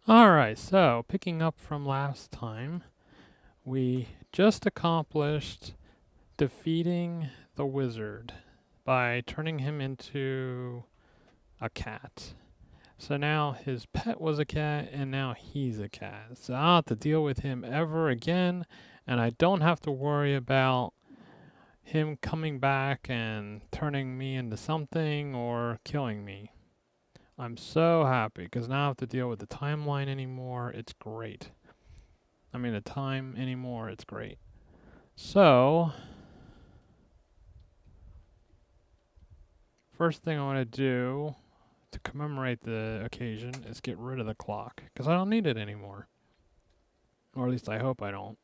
Alright, so picking up from last time, we just accomplished defeating the wizard by turning him into a cat. So now his pet was a cat, and now he's a cat. So I don't have to deal with him ever again, and I don't have to worry about him coming back and turning me into something or killing me. I'm so happy because now I don't have to deal with the timeline anymore. It's great. I mean, the time anymore. It's great. So, first thing I want to do to commemorate the occasion is get rid of the clock because I don't need it anymore. Or at least I hope I don't.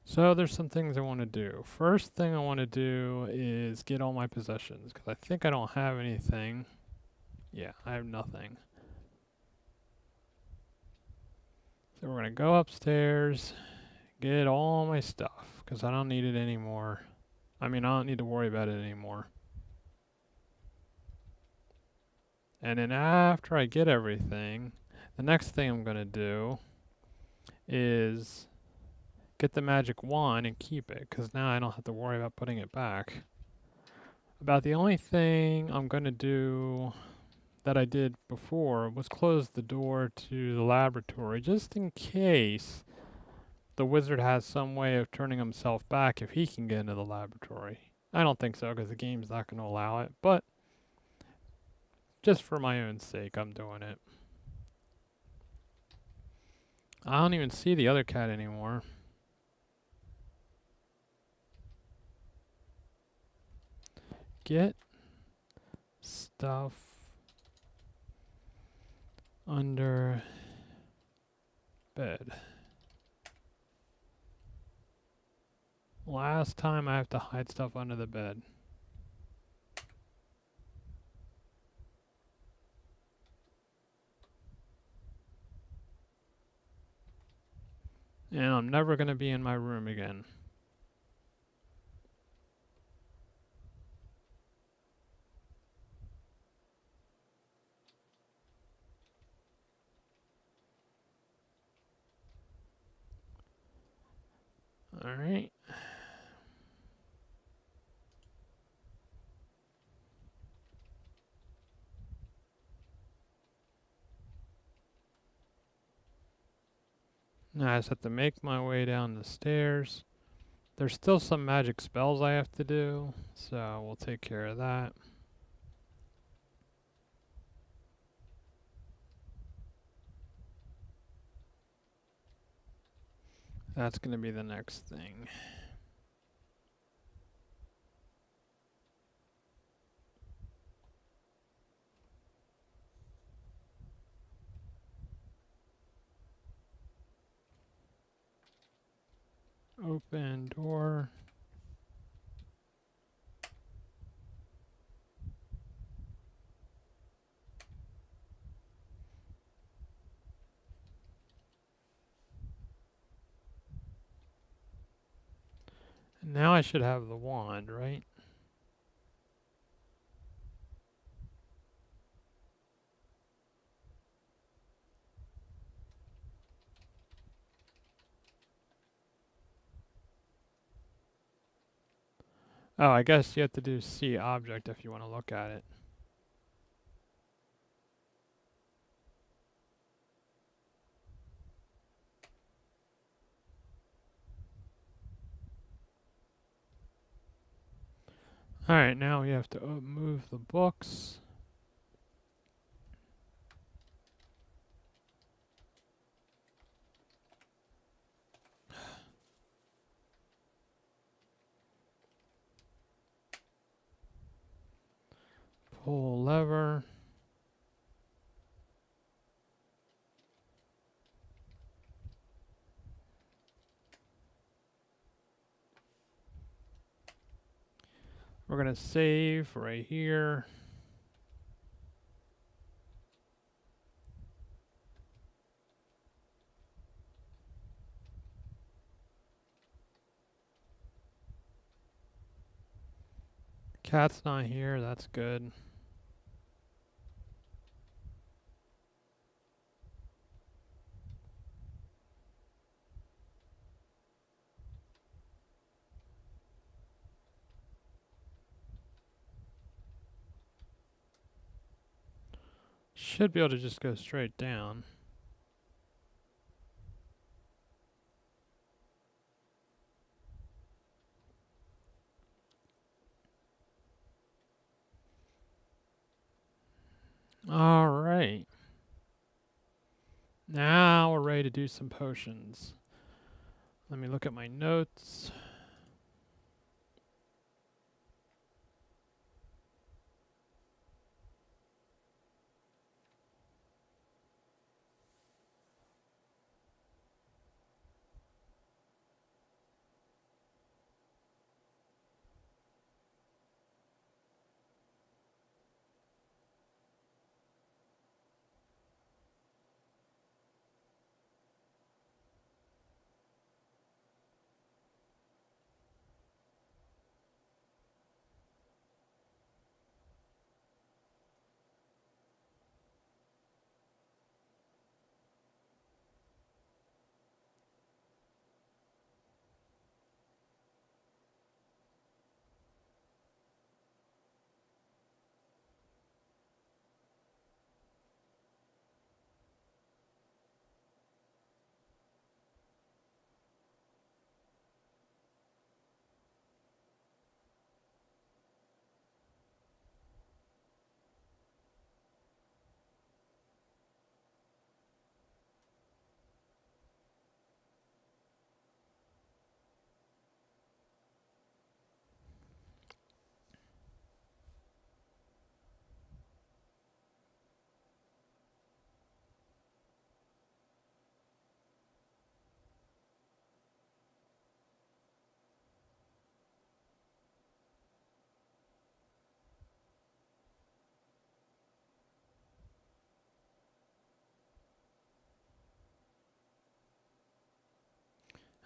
So there's some things I want to do. First thing I want to do is get all my possessions because I think I don't have anything. Yeah, I have nothing. So we're going to go upstairs, get all my stuff because I don't need it anymore. I mean, I don't need to worry about it anymore. And then after I get everything, the next thing I'm going to do is get the magic wand and keep it because now I don't have to worry about putting it back. About the only thing I'm going to do that I did before was close the door to the laboratory just in case the wizard has some way of turning himself back if he can get into the laboratory. I don't think so because the game's not going to allow it, but just for my own sake, I'm doing it. I don't even see the other cat anymore. Get stuff under bed. Last time I have to hide stuff under the bed. And I'm never going to be in my room again. Alright. Now I just have to make my way down the stairs. There's still some magic spells I have to do, so we'll take care of that. That's going to be the next thing. Open door. And now I should have the wand, right? Oh, I guess you have to do see object if you want to look at it. Alright, now we have to move the books. Pull lever. We're going to save right here. Cat's not here, that's good. should be able to just go straight down. All right. Now we're ready to do some potions. Let me look at my notes.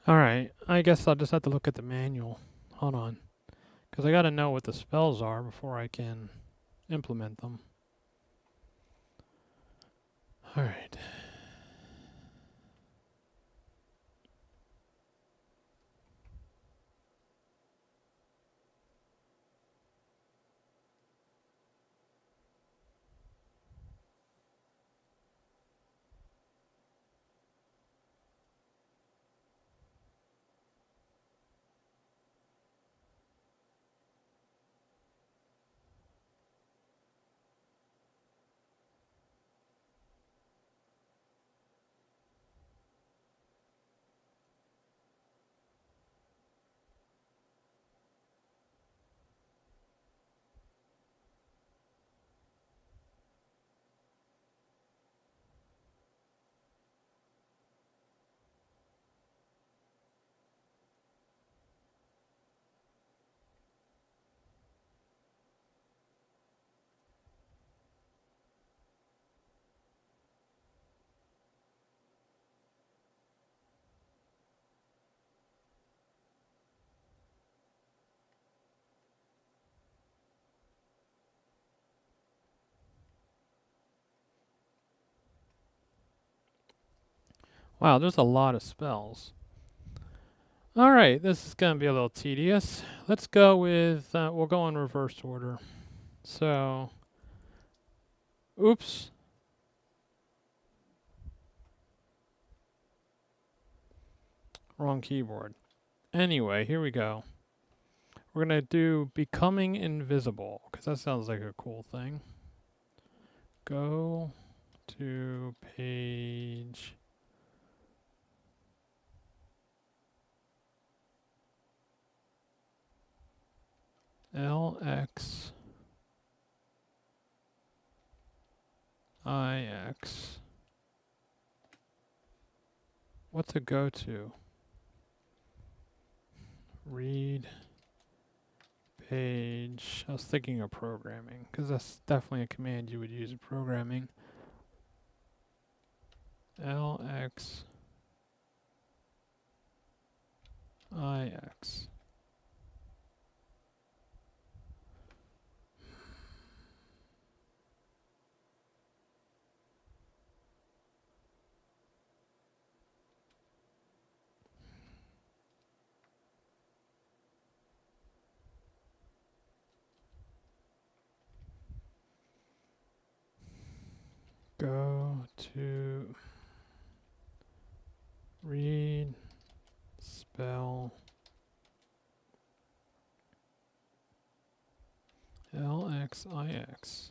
All right. I guess I'll just have to look at the manual. Hold on. Because I got to know what the spells are before I can implement them. All right. Wow, there's a lot of spells. All right, this is going to be a little tedious. Let's go with, we'll go in reverse order. So, oops. Wrong keyboard. Anyway, here we go. We're going to do Becoming Invisible, because that sounds like a cool thing. Go to page LX IX. What's a go to? Read page. I was thinking of programming because that's definitely a command you would use in programming. LX IX. Go to read, spell, LXIX.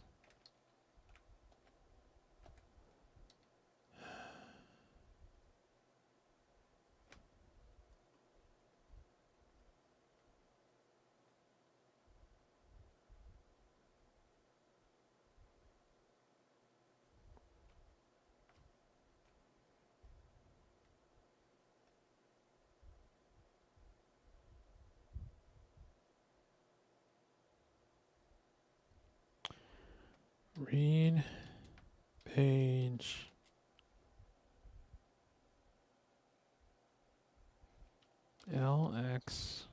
Read page LXIX.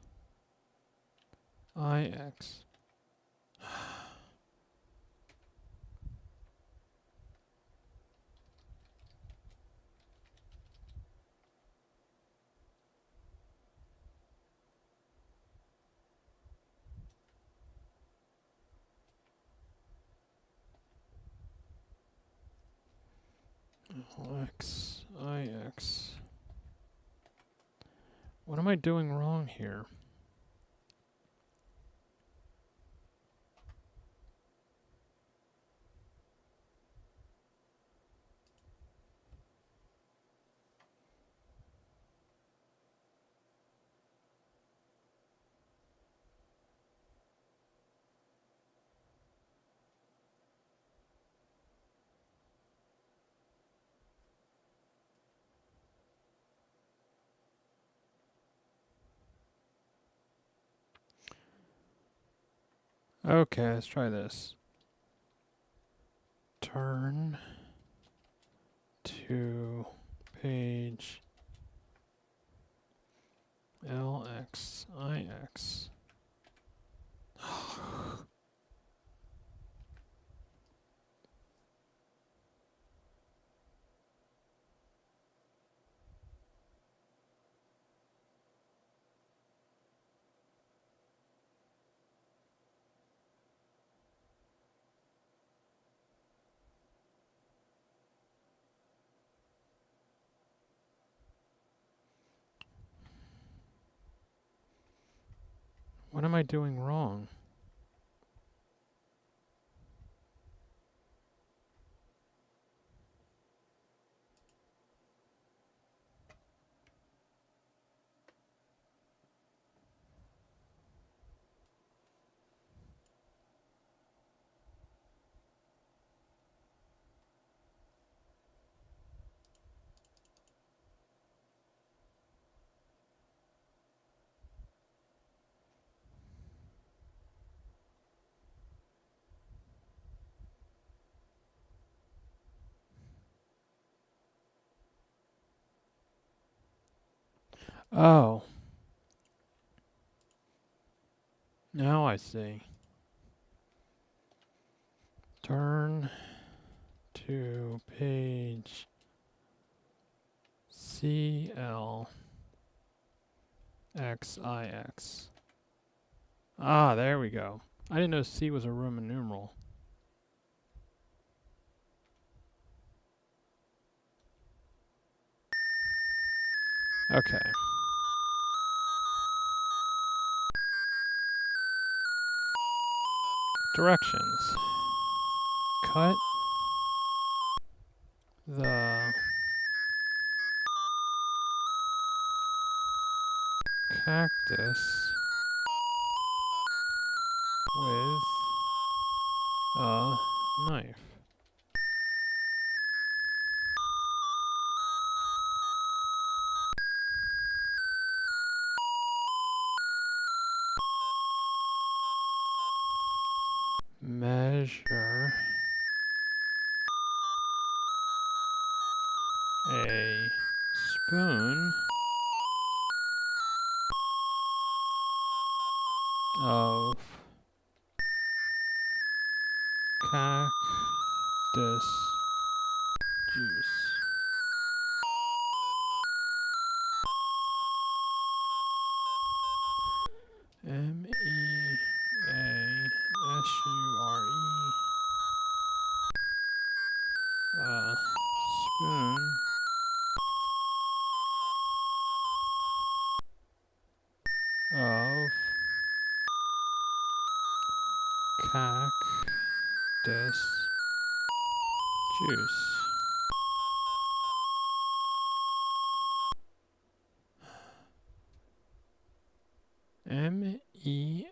LXIX. What am I doing wrong here? Okay, let's try this. Turn to page LXIX. What am I doing wrong? Oh, now I see. Turn to page CLXIX. Ah, there we go. I didn't know C was a Roman numeral. Okay. Directions. Cut the cactus with a knife. Measure a spoon of cactus juice. MEASURE juice. MEASURE.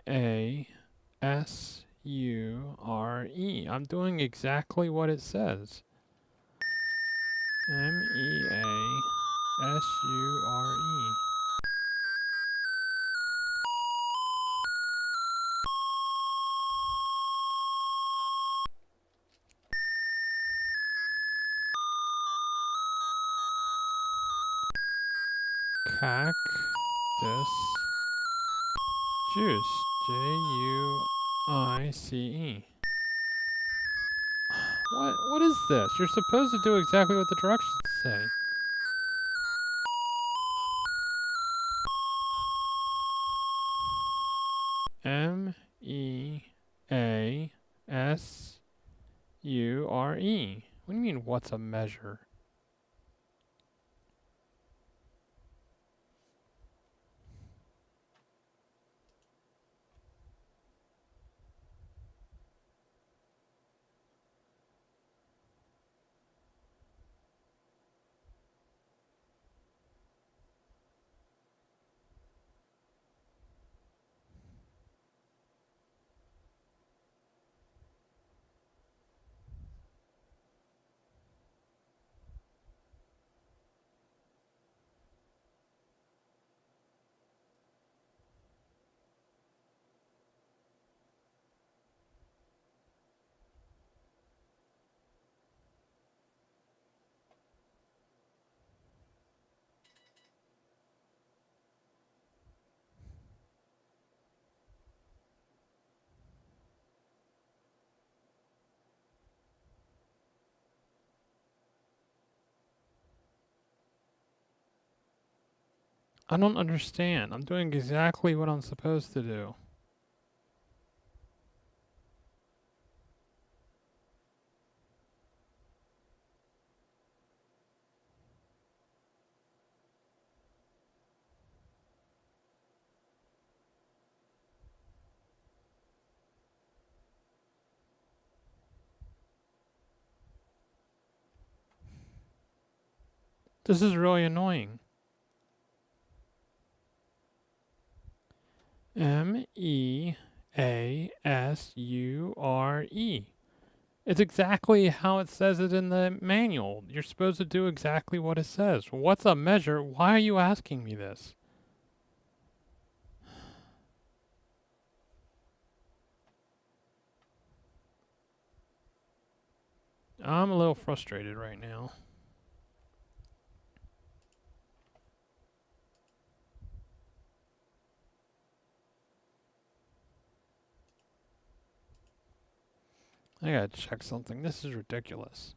I'm doing exactly what it says. MEASURE. Cactus juice. JUICE. What is this? You're supposed to do exactly what the directions say. MEASURE. What do you mean, what's a measure? I don't understand. I'm doing exactly what I'm supposed to do. This is really annoying. MEASURE. It's exactly how it says it in the manual. You're supposed to do exactly what it says. What's a measure? Why are you asking me this? I'm a little frustrated right now. I gotta check something. This is ridiculous.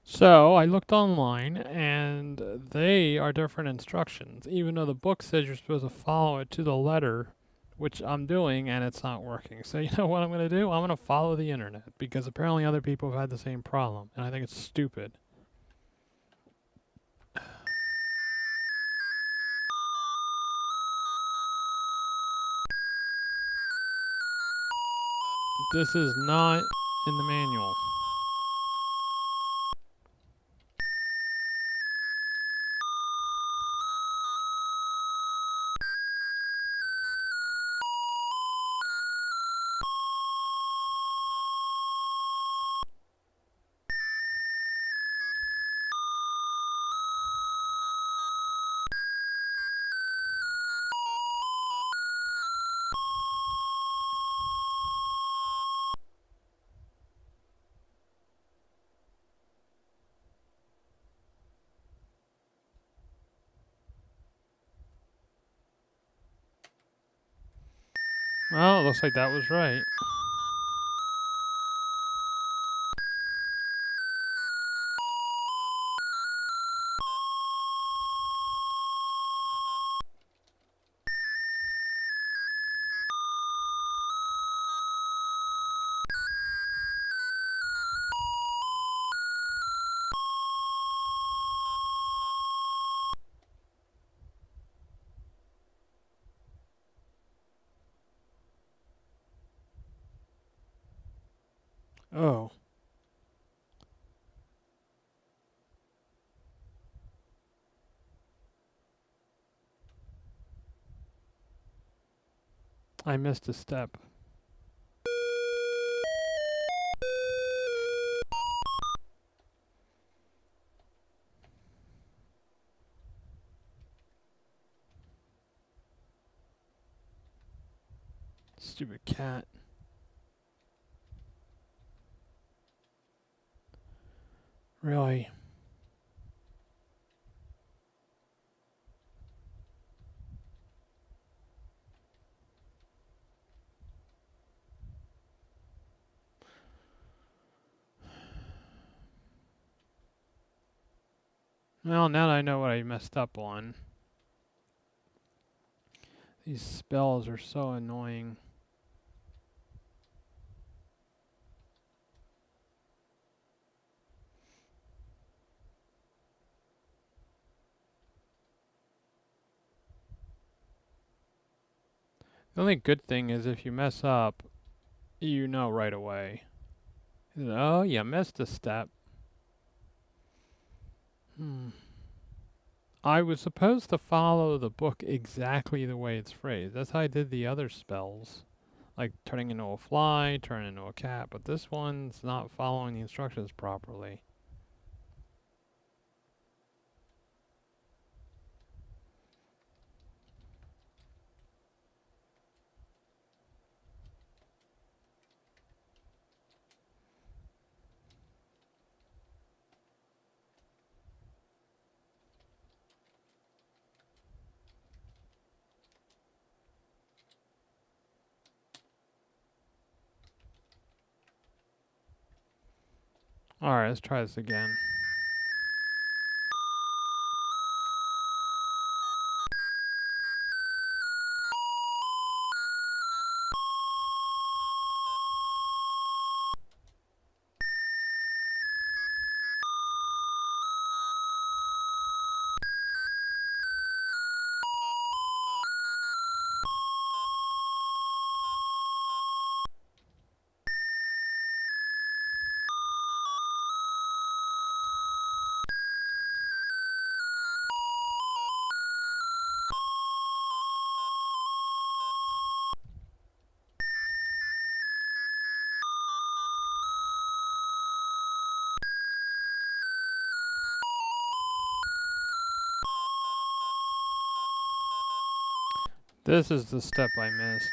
So I looked online and they are different instructions, even though the book says you're supposed to follow it to the letter, which I'm doing, and it's not working. So you know what I'm going to do? I'm going to follow the internet because apparently other people have had the same problem, and I think it's stupid. This is not in the manual. Well, it looks like that was right. Oh. I missed a step. Stupid cat. Really? Well, now that I know what I messed up on. These spells are so annoying. The only good thing is if you mess up, you know right away. Oh, you missed a step. I was supposed to follow the book exactly the way it's phrased. That's how I did the other spells. Like turning into a fly, turning into a cat, but this one's not following the instructions properly. Alright, let's try this again. This is the step I missed.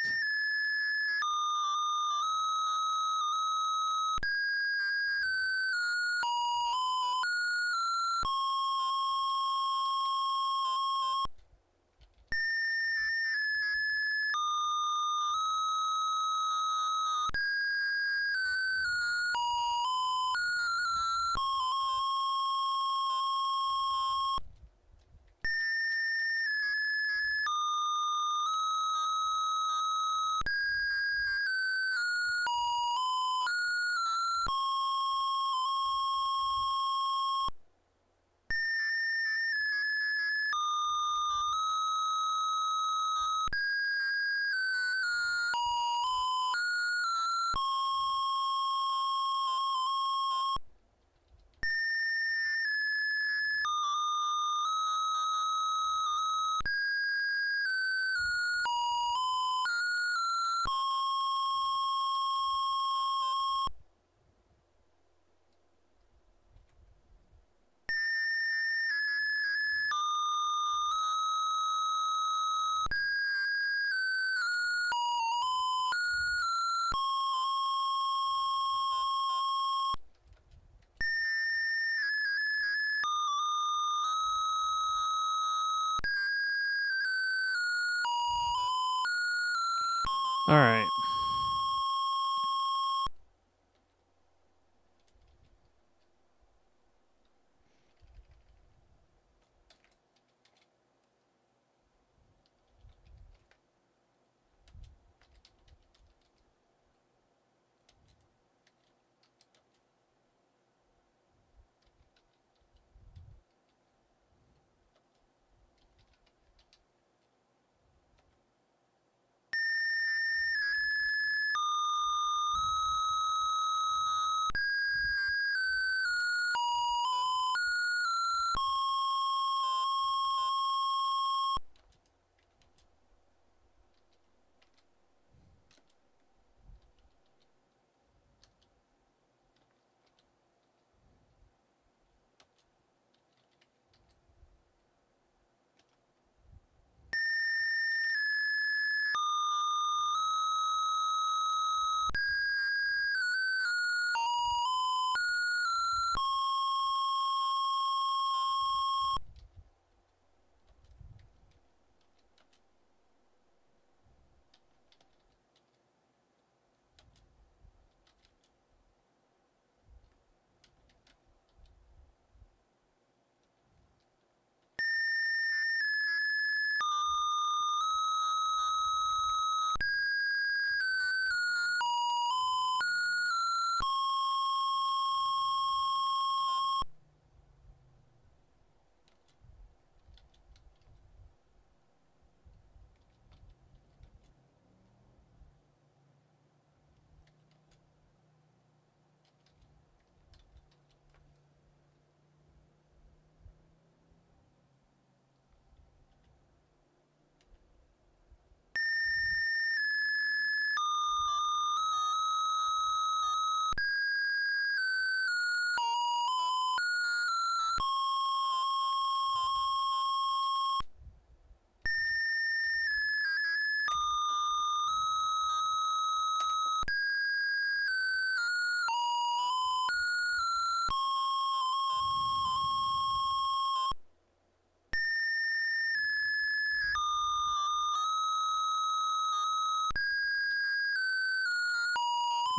Alright.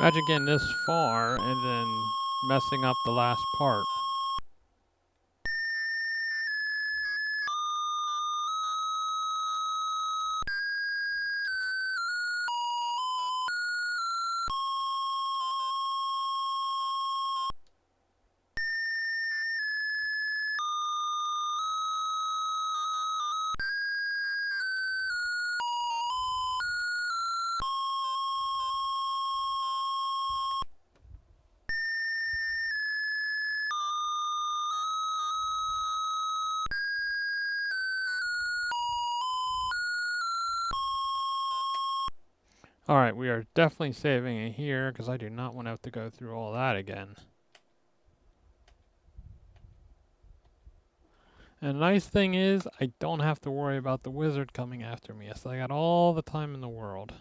Imagine getting this far and then messing up the last part. Alright, we are definitely saving it here because I do not want to have to go through all that again. And the nice thing is, I don't have to worry about the wizard coming after me. So I got all the time in the world.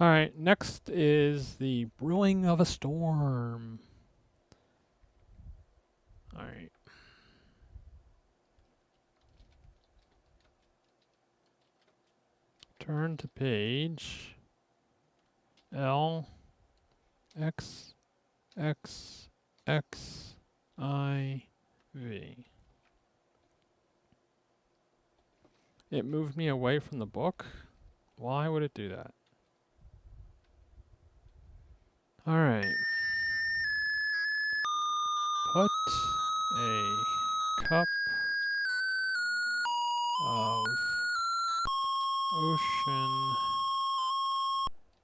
Alright, next is the brewing of a storm. Alright. Turn to page L X X X I V. It moved me away from the book. Why would it do that? Alright. Put a cup of ocean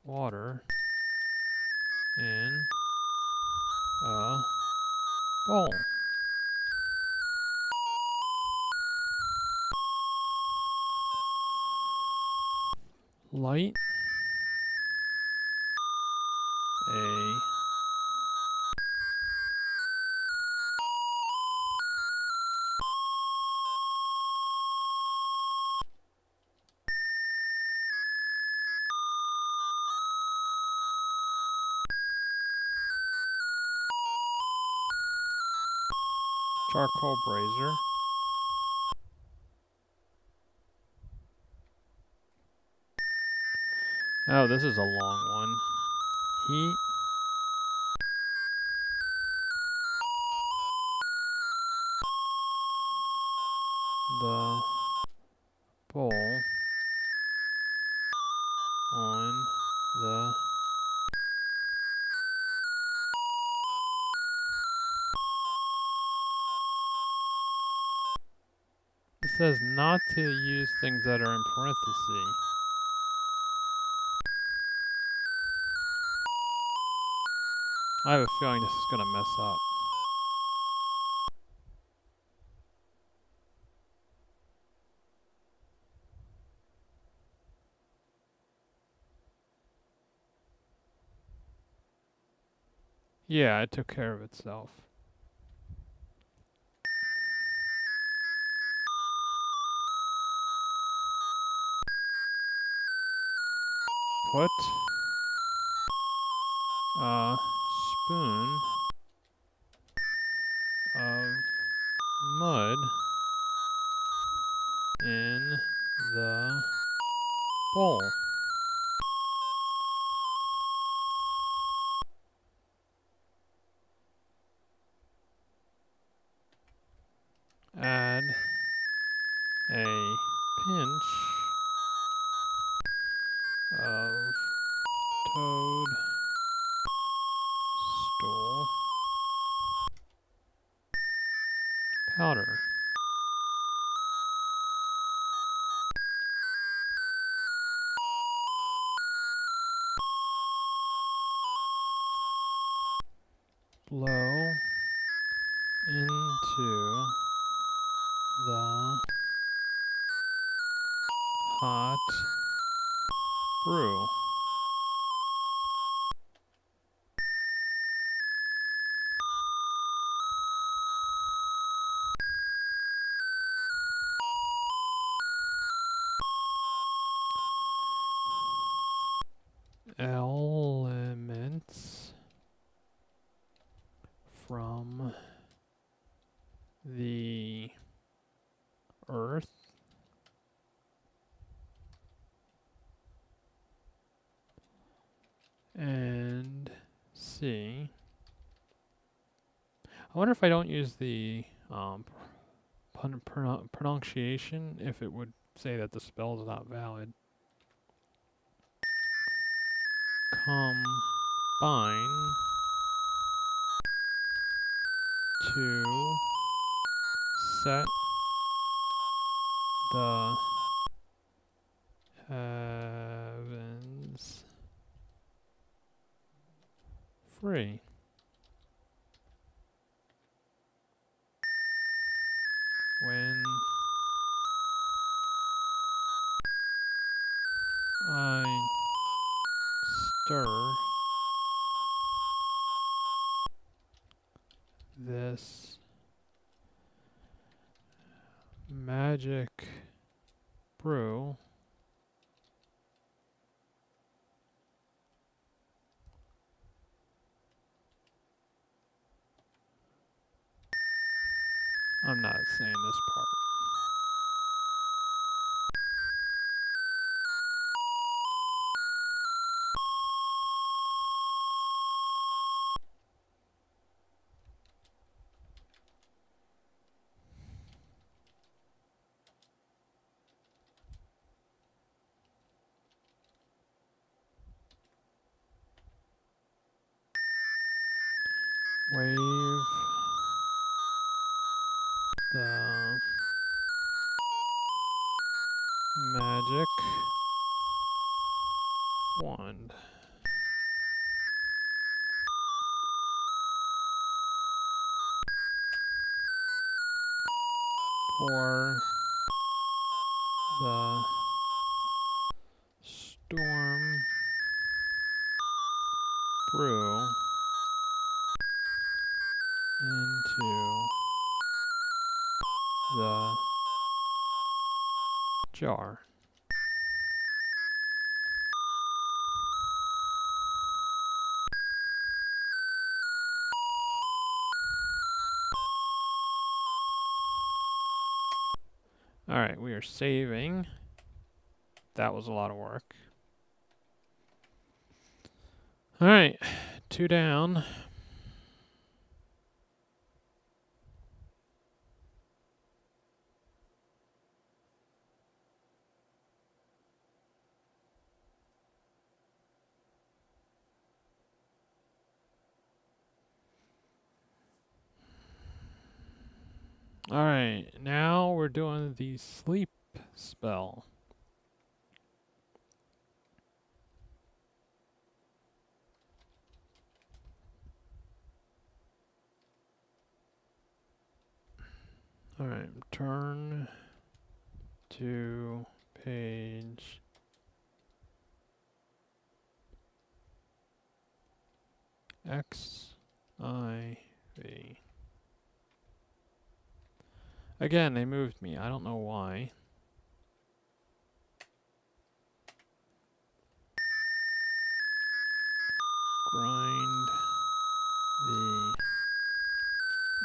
water in a bowl. Light a charcoal brazier. Oh, this is a long one. Heat the bowl on the It says not to use things that are in parentheses. I have a feeling this is going to mess up. Yeah, it took care of itself. Put a spoon of mud in the bowl. Add a pinch of toadstool powder. Blow into the hot brew. Elements from the earth and sea. I wonder if I don't use the pronunciation, if it would say that the spell is not valid. Combine to set the heavens free. When I stir this magic brew, I'm not saying this part. Wave the magic wand. Pour the storm brew into the jar. Alright, we are saving. That was a lot of work. Alright, 2 down. Alright, now we're doing the sleep spell. Alright, turn to page XIV. Again, they moved me. I don't know why. Grind the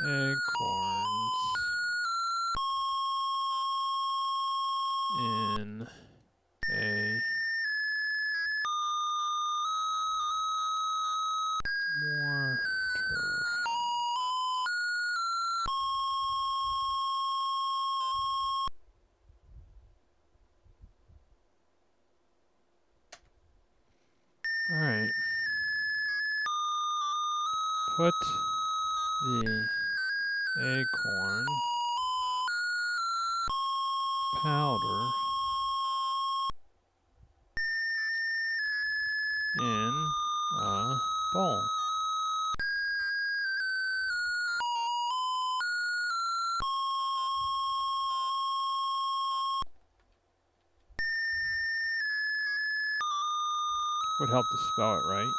acorns in a mortar. Alright. Put the acorn powder in a bowl. Would help to spell it right.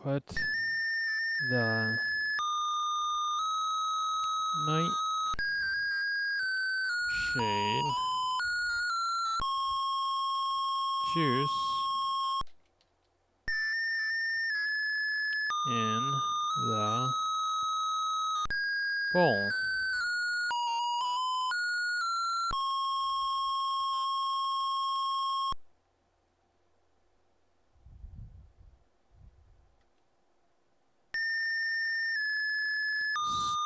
Put the nightshade juice in the bowl.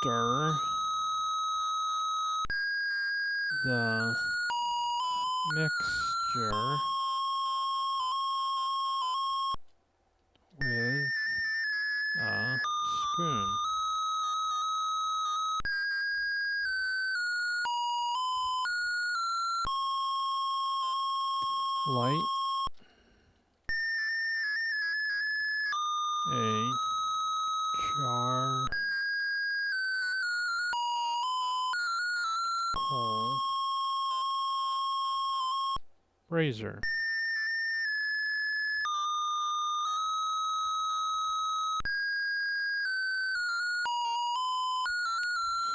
Stir the mixture with a spoon. Light a charcoal brazier.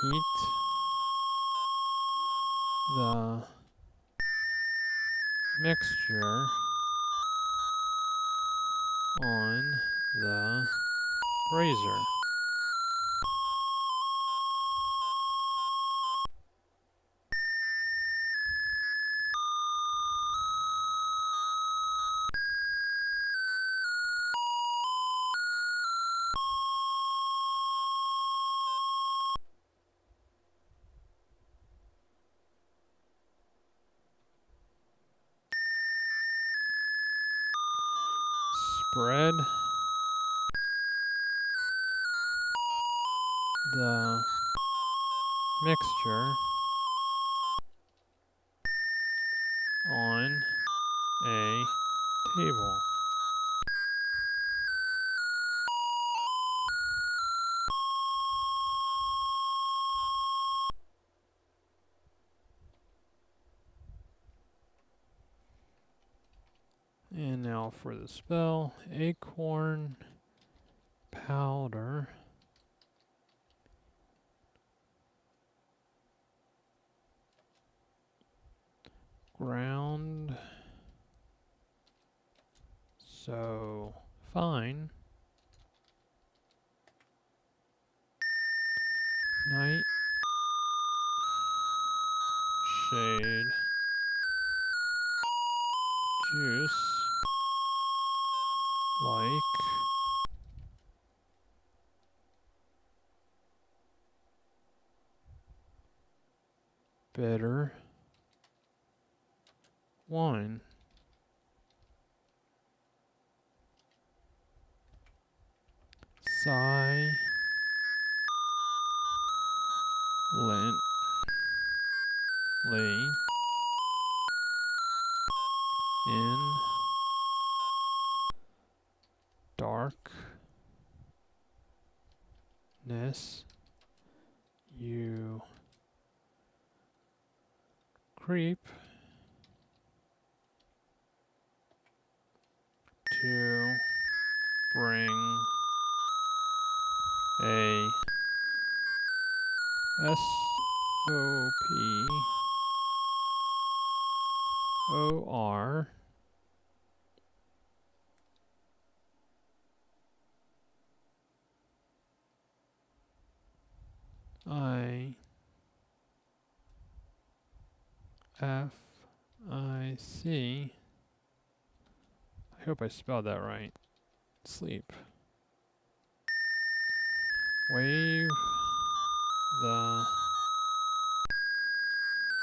Heat the mixture on the brazier. Spread the mixture on a table. And now for the spell, acorn powder. Ground so fine shade juice like bitter wine. Silently in darkness you creep to bring a SOPOR IFIC. I hope I spelled that right. Sleep. Wave the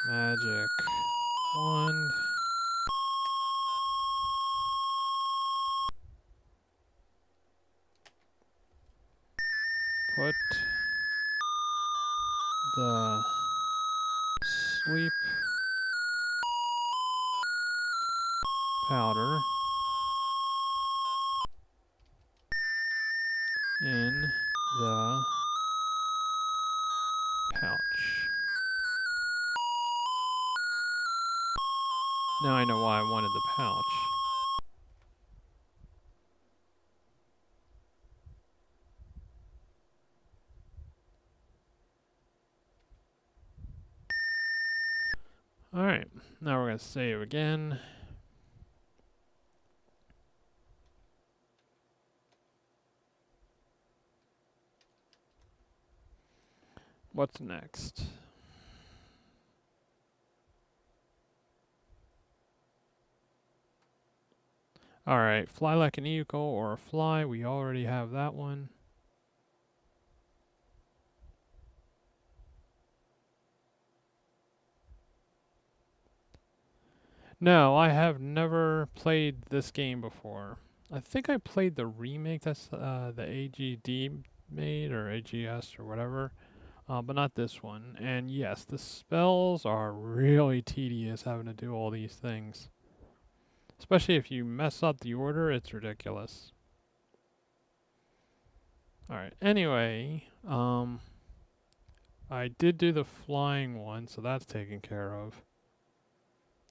magic wand. Put the sleep powder in the pouch. Now I know why I wanted the pouch. Alright, now we're going to save again. What's next? Alright, fly like an eagle or a fly. We already have that one. No, I have never played this game before. I think I played the remake that's the AGD made, or AGS or whatever, but not this one. And yes, the spells are really tedious having to do all these things. Especially if you mess up the order, it's ridiculous. Alright, anyway, I did do the flying one, so that's taken care of.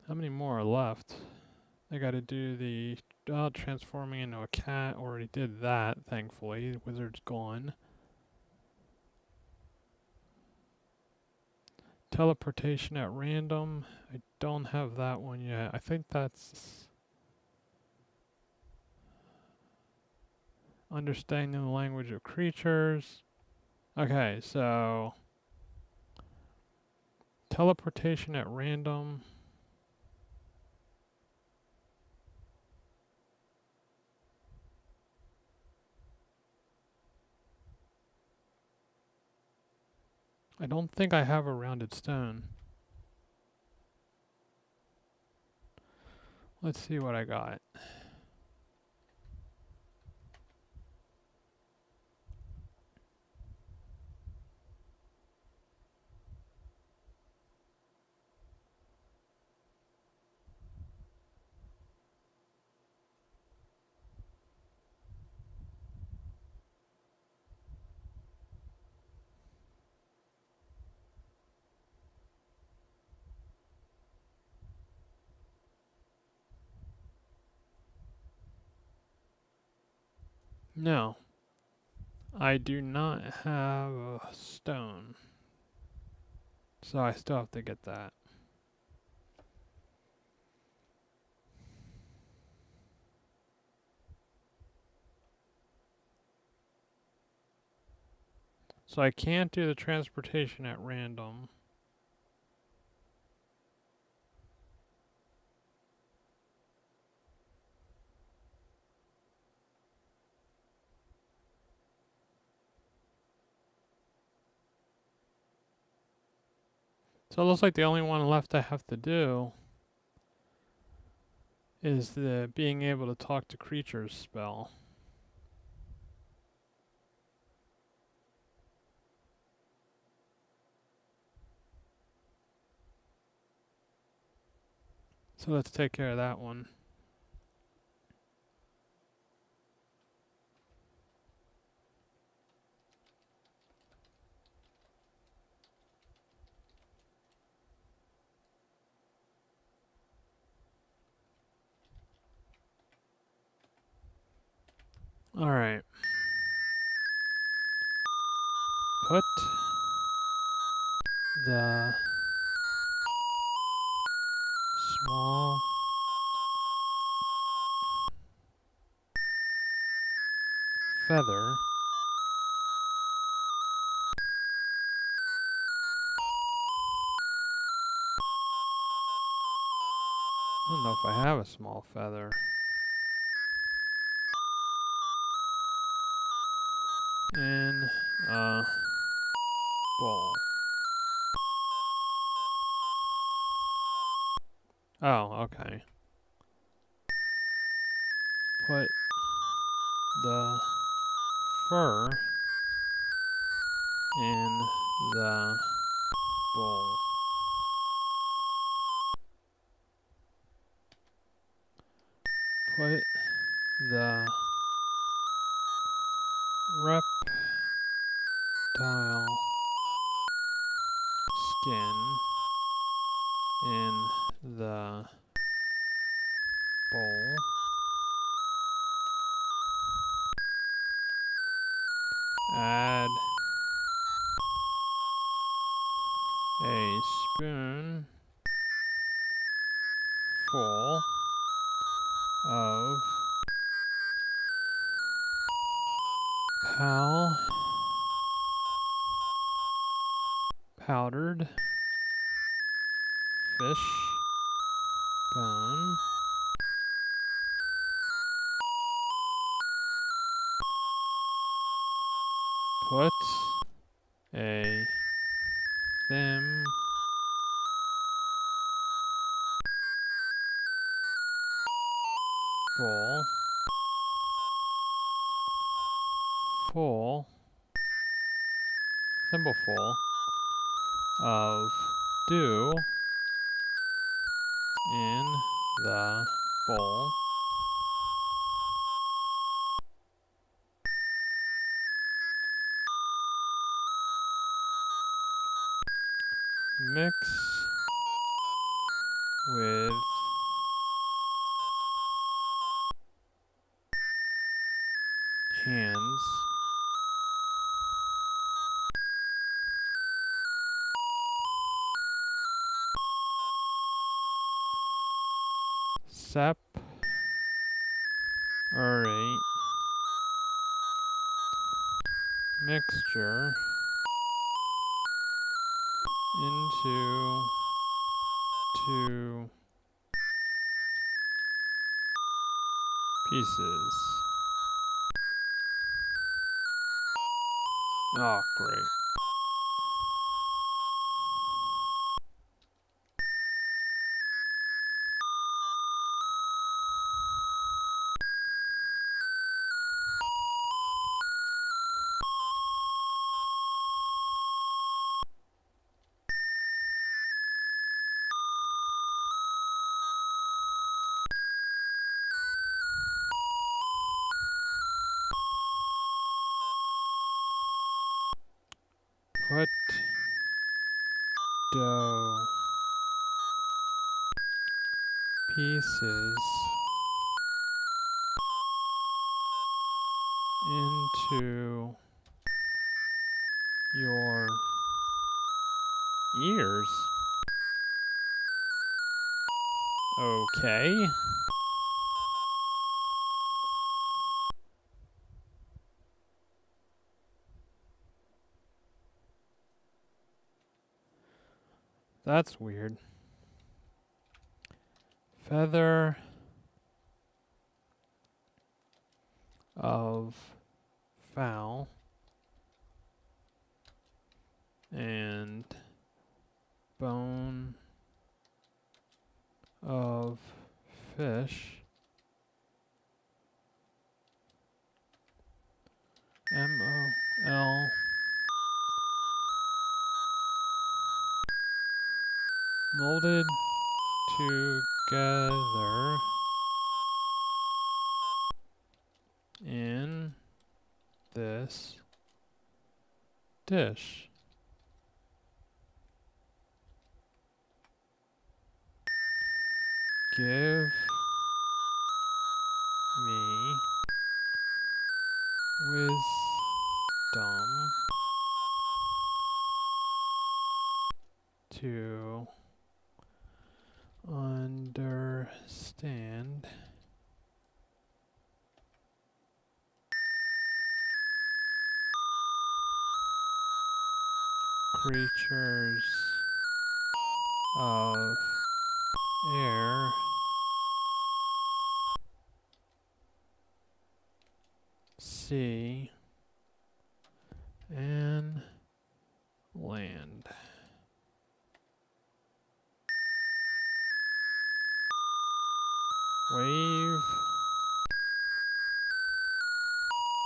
How many more are left? I gotta do the transforming into a cat. Already did that, thankfully. The wizard's gone. Teleportation at random. I don't have that one yet. I think that's understanding the language of creatures. Okay, so teleportation at random. I don't think I have a rounded stone. Let's see what I got. No, I do not have a stone. So I still have to get that. So I can't do the transportation at random. So it looks like the only one left I have to do is the being able to talk to creatures spell. So let's take care of that one. All right. Put the small feather I don't know if I have a small feather. In a bowl. Oh, okay. Put the fur in the bowl. Put the reptile skin in the bowl. Add a spoon full of powdered fish bone. Put a thimble full, thimbleful of dew in the bowl. Mix with hands. Separate mixture into two pieces. Oh, great. Put dough pieces into your ears. Okay. That's weird. Feather of fowl and bone of fish. MOL molded together in this dish. Give me wisdom to understand creatures of air, sea, and land. Wave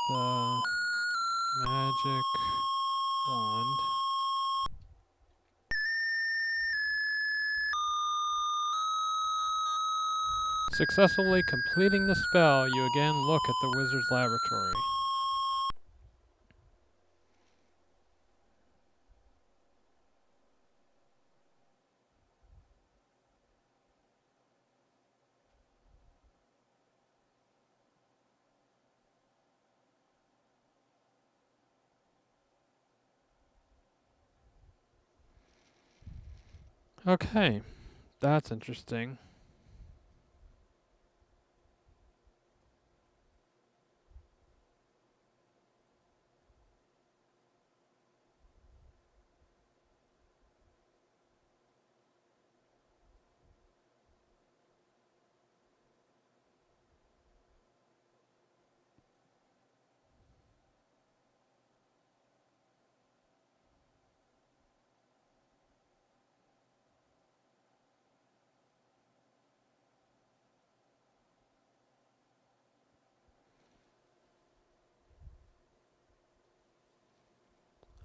the magic wand. Successfully completing the spell, you again look at the wizard's laboratory. Okay, that's interesting.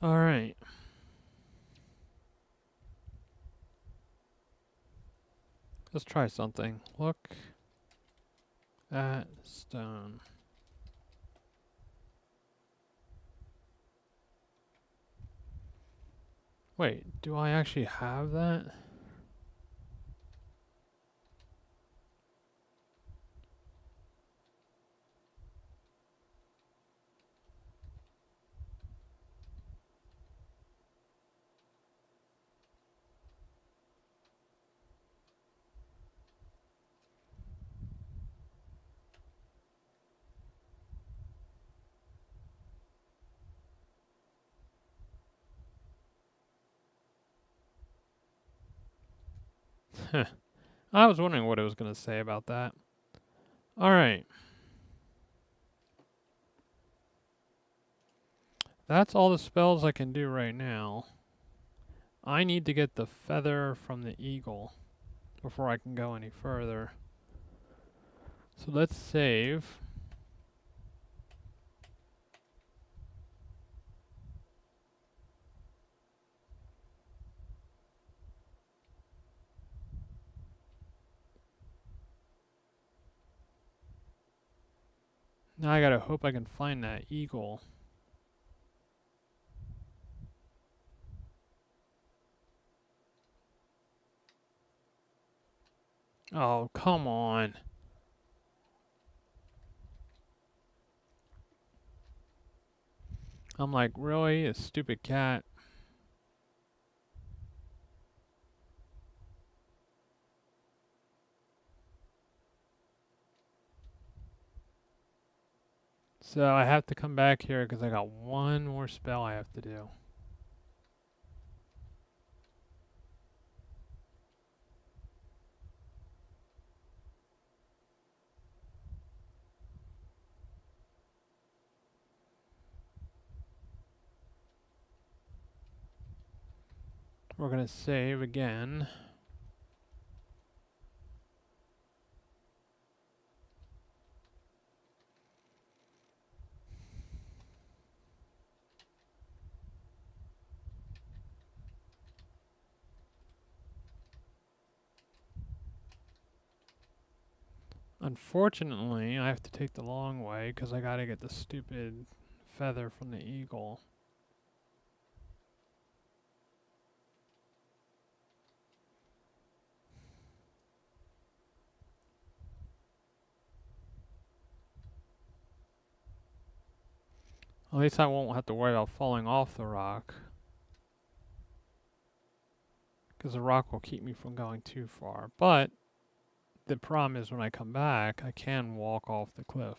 All right. Let's try something. Look at stone. Wait, do I actually have that? I was wondering what it was going to say about that. All right. That's all the spells I can do right now. I need to get the feather from the eagle before I can go any further. So let's save. Now I gotta hope I can find that eagle. Oh, come on. I'm like, really? A stupid cat? So I have to come back here because I got one more spell I have to do. We're going to save again. Unfortunately, I have to take the long way because I got to get the stupid feather from the eagle. At least I won't have to worry about falling off the rock, because the rock will keep me from going too far. But the problem is when I come back, I can walk off the cliff.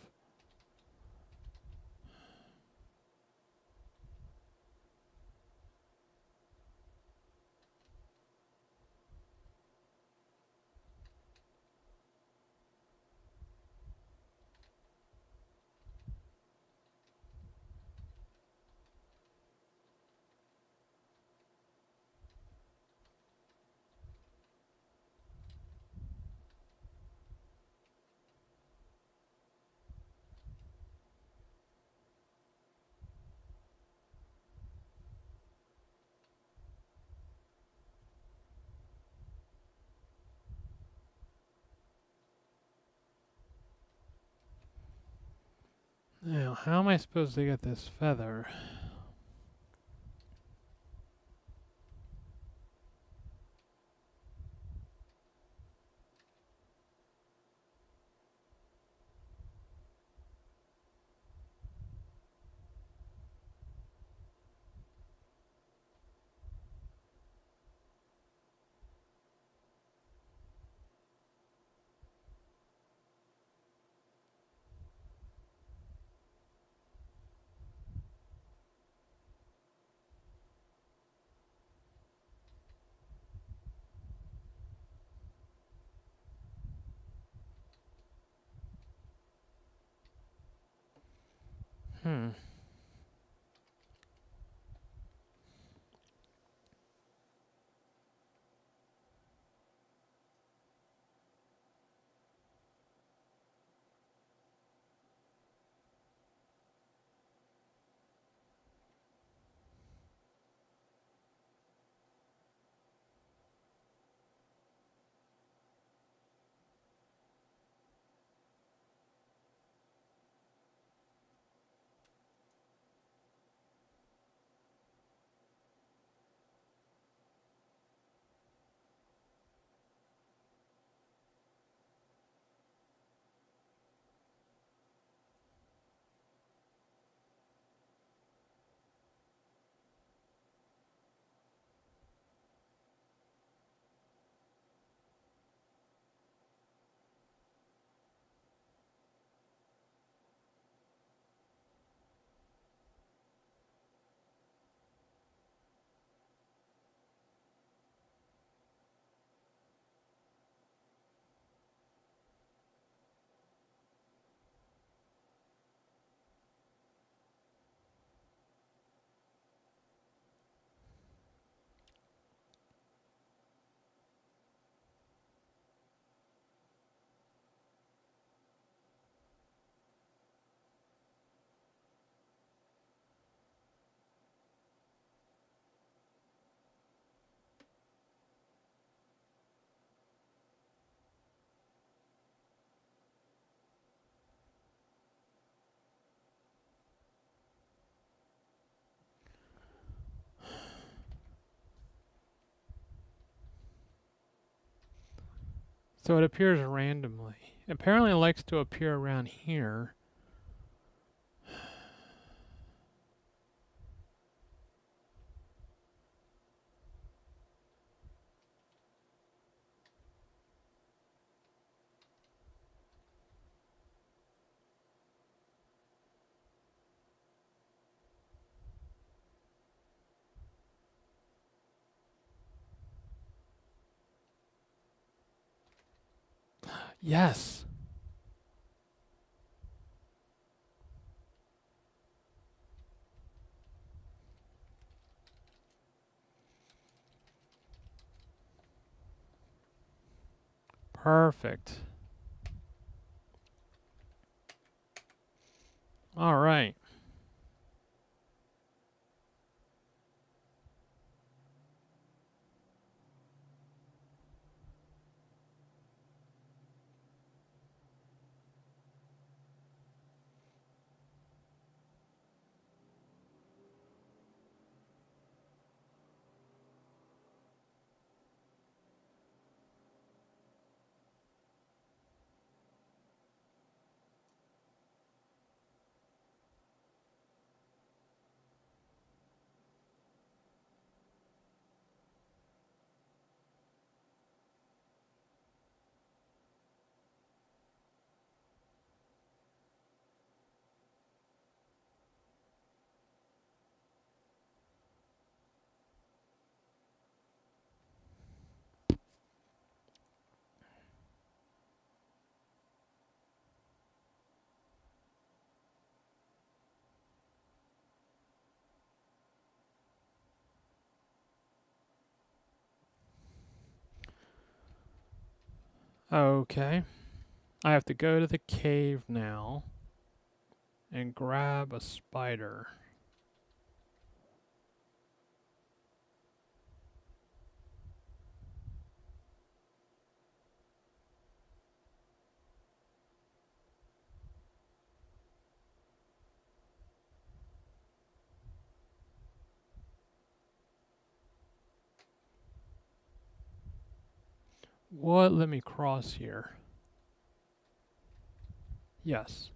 Now, how am I supposed to get this feather? Hmm. So it appears randomly. Apparently it likes to appear around here. Yes. Perfect. All right. Okay. I have to go to the cave now and grab a spider. What? Let me cross here. Yes.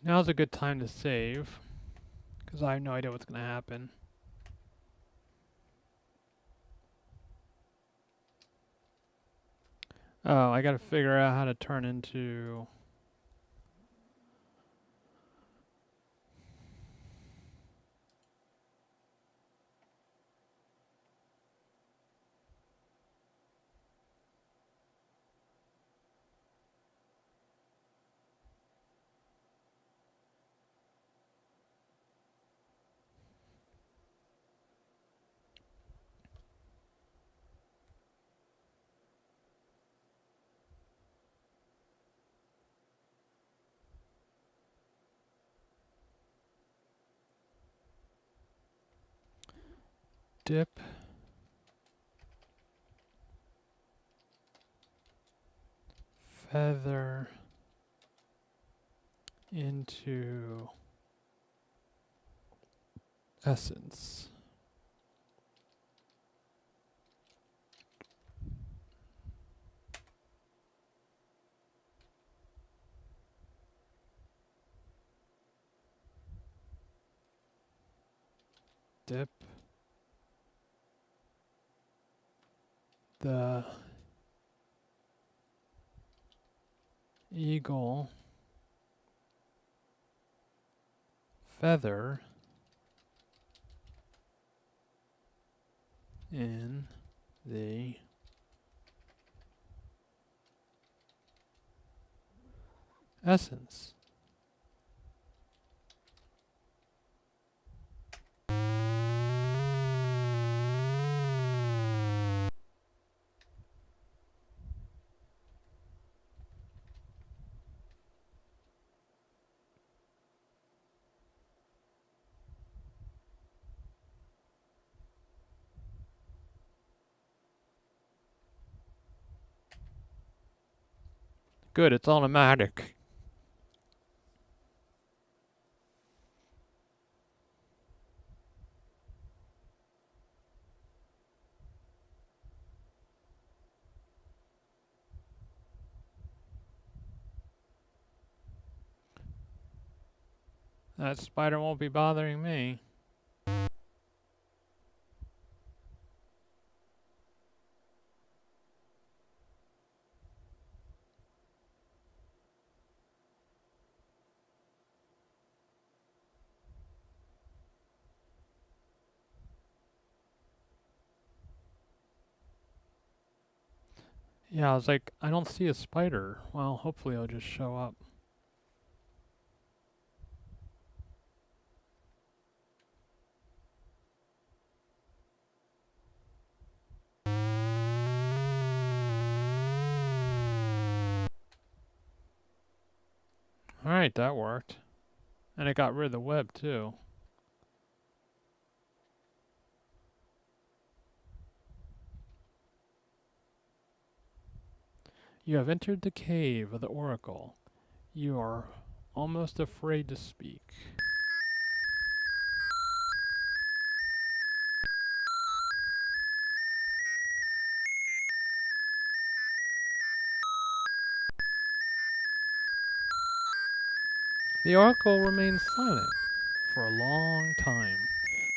Now's a good time to save, because I have no idea what's going to happen. Oh, I got to figure out how to turn into... dip feather into essence. Dip the eagle feather in the essence. Good, it's automatic. That spider won't be bothering me. Yeah, I was like, I don't see a spider. Well, hopefully it'll just show up. Alright, that worked. And it got rid of the web, too. You have entered the cave of the oracle. You are almost afraid to speak. The oracle remains silent for a long time.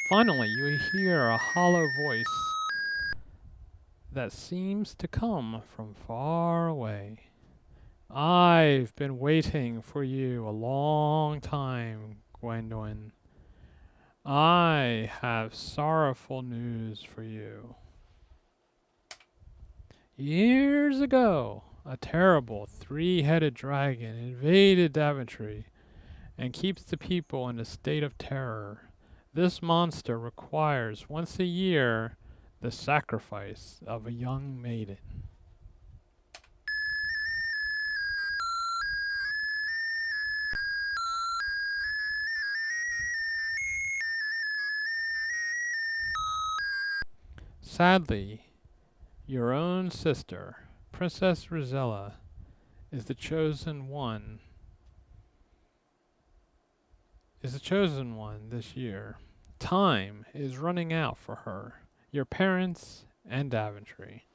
Finally, you hear a hollow voice that seems to come from far away. I've been waiting for you a long time, Gwendolyn. I have sorrowful news for you. Years ago, a terrible three-headed dragon invaded Daventry and keeps the people in a state of terror. This monster requires once a year the sacrifice of a young maiden. Sadly, your own sister, Princess Rosella, is the chosen one. This year. Time is running out for her, your parents, and Daventry.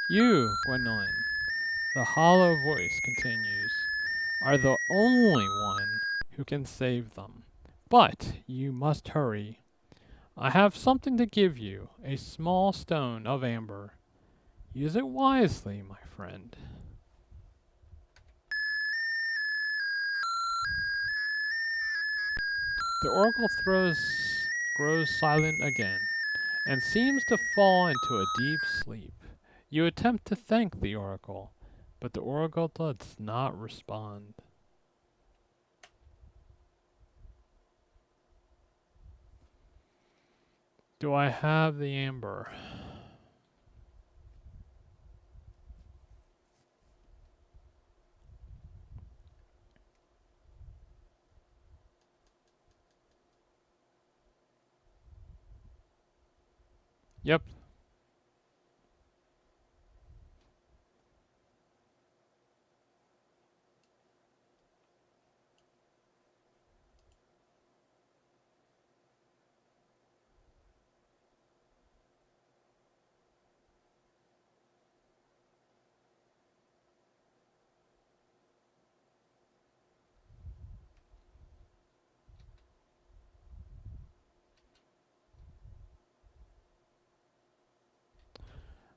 You, Gwendolyn, the hollow voice continues, are the only one who can save them. But you must hurry. I have something to give you, a small stone of amber. Use it wisely, my friend. The oracle grows silent again, and seems to fall into a deep sleep. You attempt to thank the oracle, but the oracle does not respond. Do I have the amber? Yep.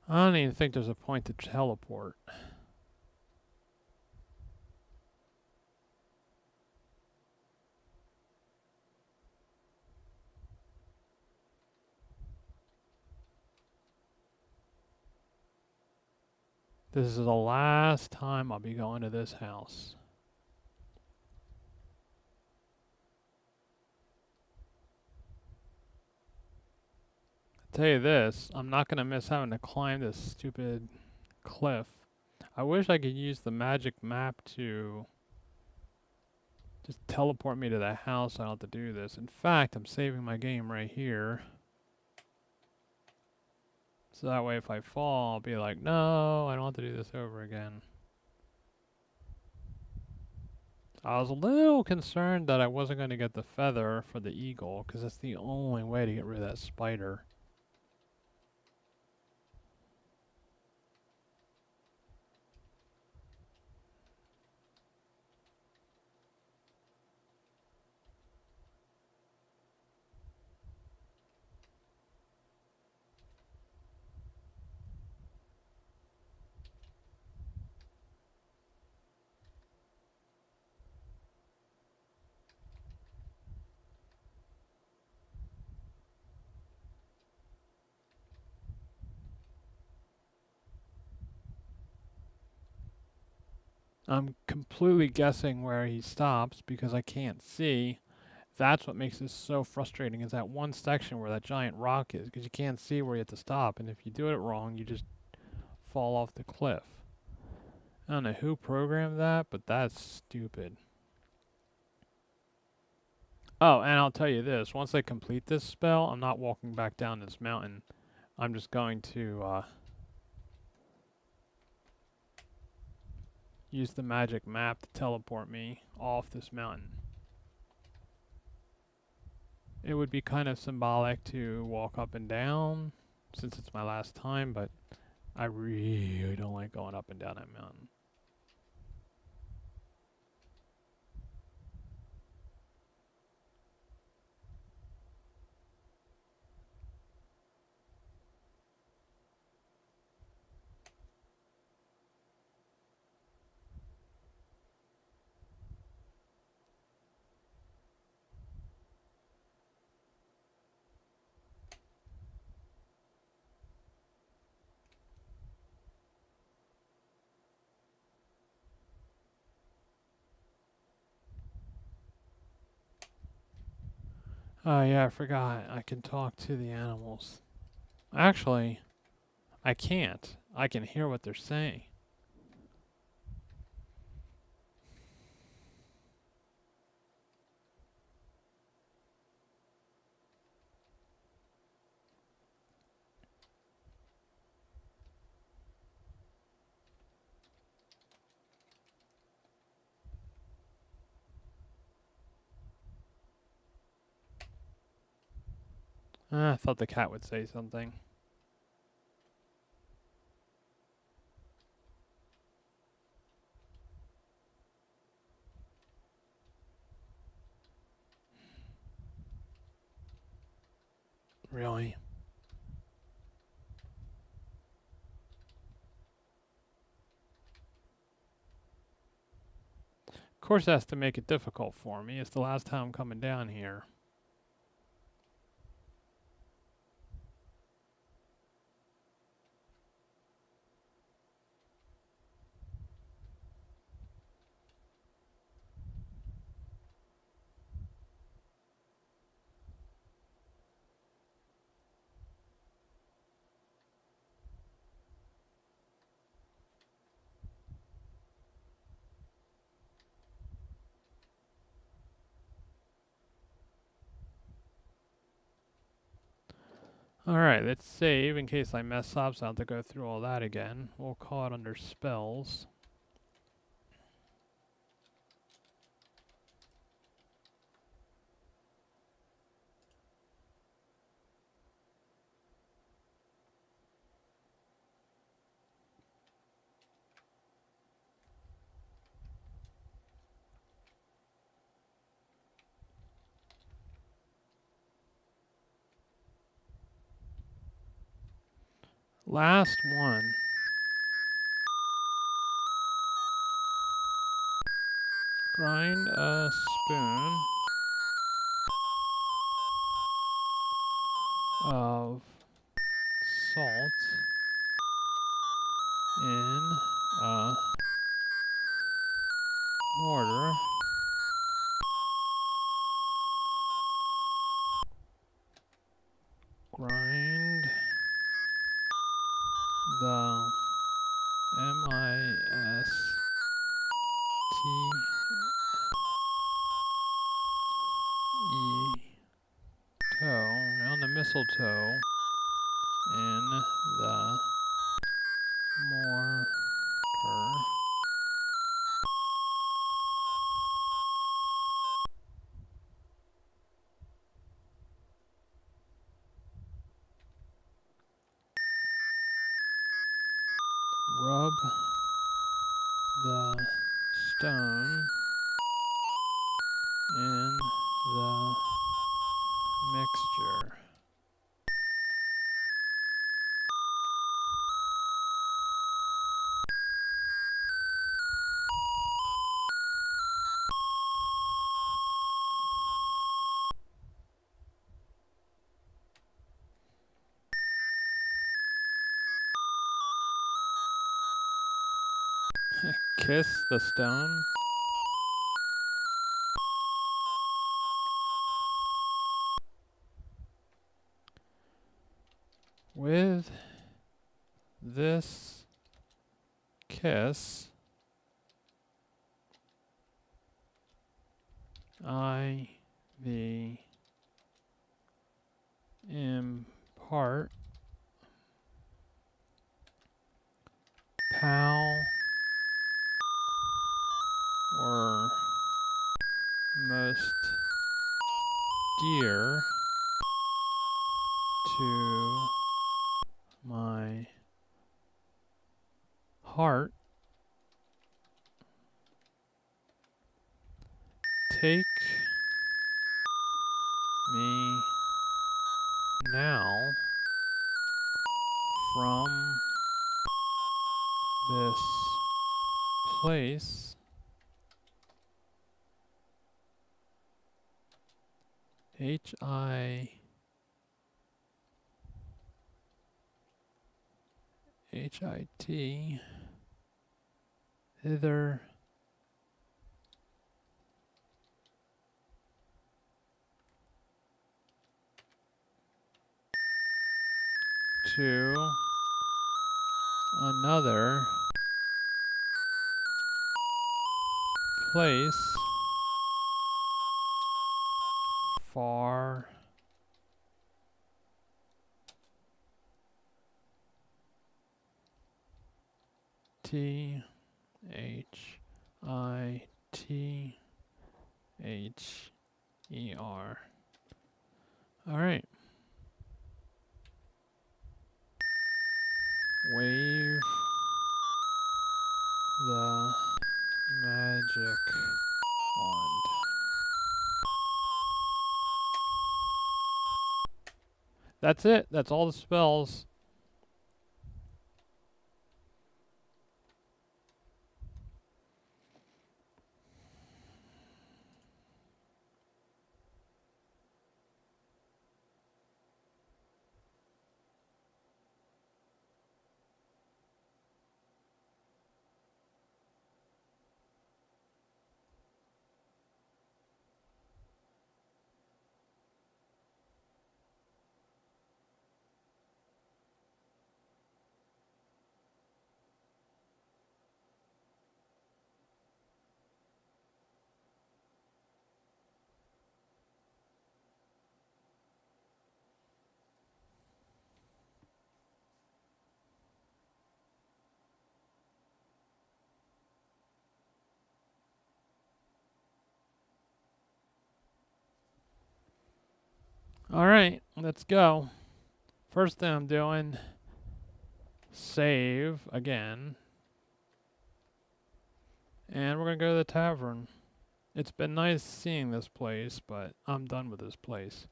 I don't even think there's a point to teleport. This is the last time I'll be going to this house. I'll tell you this, I'm not going to miss having to climb this stupid cliff. I wish I could use the magic map to just teleport me to the house. I don't have to do this. In fact, I'm saving my game right here. So that way if I fall, I'll be like, no, I don't have to do this over again. I was a little concerned that I wasn't going to get the feather for the eagle, because that's the only way to get rid of that spider. I'm completely guessing where he stops because I can't see. That's what makes this so frustrating, is that one section where that giant rock is, because you can't see where you have to stop, and if you do it wrong, you just fall off the cliff. I don't know who programmed that, but that's stupid. Oh, and I'll tell you this, once I complete this spell, I'm not walking back down this mountain. I'm just going to use the magic map to teleport me off this mountain. It would be kind of symbolic to walk up and down since it's my last time, but I really don't like going up and down that mountain. Oh yeah, I forgot. I can talk to the animals. Actually, I can't. I can hear what they're saying. I thought the cat would say something. Really? Of course, it has to make it difficult for me. It's the last time I'm coming down here. Alright, let's save in case I mess up, so I have to go through all that again. We'll call it under spells. Last one. Grind a spoon of salt in a mortar. Grind the mistletoe on the mistletoe in the mortar. Rub the stone in the mixture. Kiss the stone. With this kiss, I the impart pal or most dear to my heart. Take me now from this place. H-I-T hither to another place far T-H-I-T-H-E-R. All right. Wave the magic wand. That's it. That's all the spells. All right, let's go. First thing I'm doing, save again. And we're going to go to the tavern. It's been nice seeing this place, but I'm done with this place.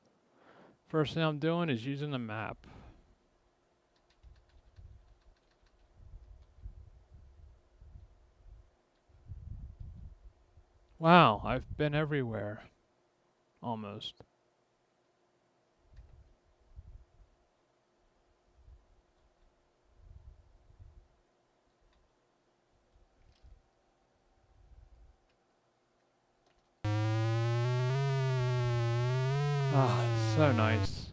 First thing I'm doing is using the map. Wow, I've been everywhere. Almost. Ah, so nice.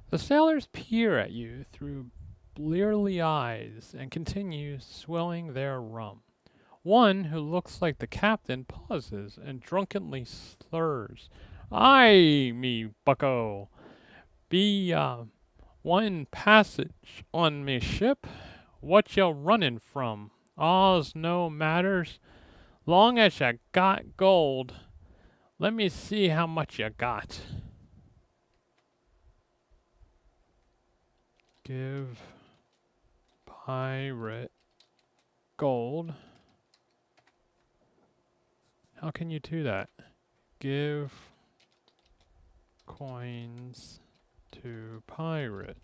The sailors peer at you through bleary eyes and continue swilling their rum. One, who looks like the captain, pauses and drunkenly slurs. "Aye, me bucko, be one passage on me ship. What you runnin' from? All's no matters, long as you got gold. Let me see how much you got." Give pirate gold. How can you do that? Give coins to pirate.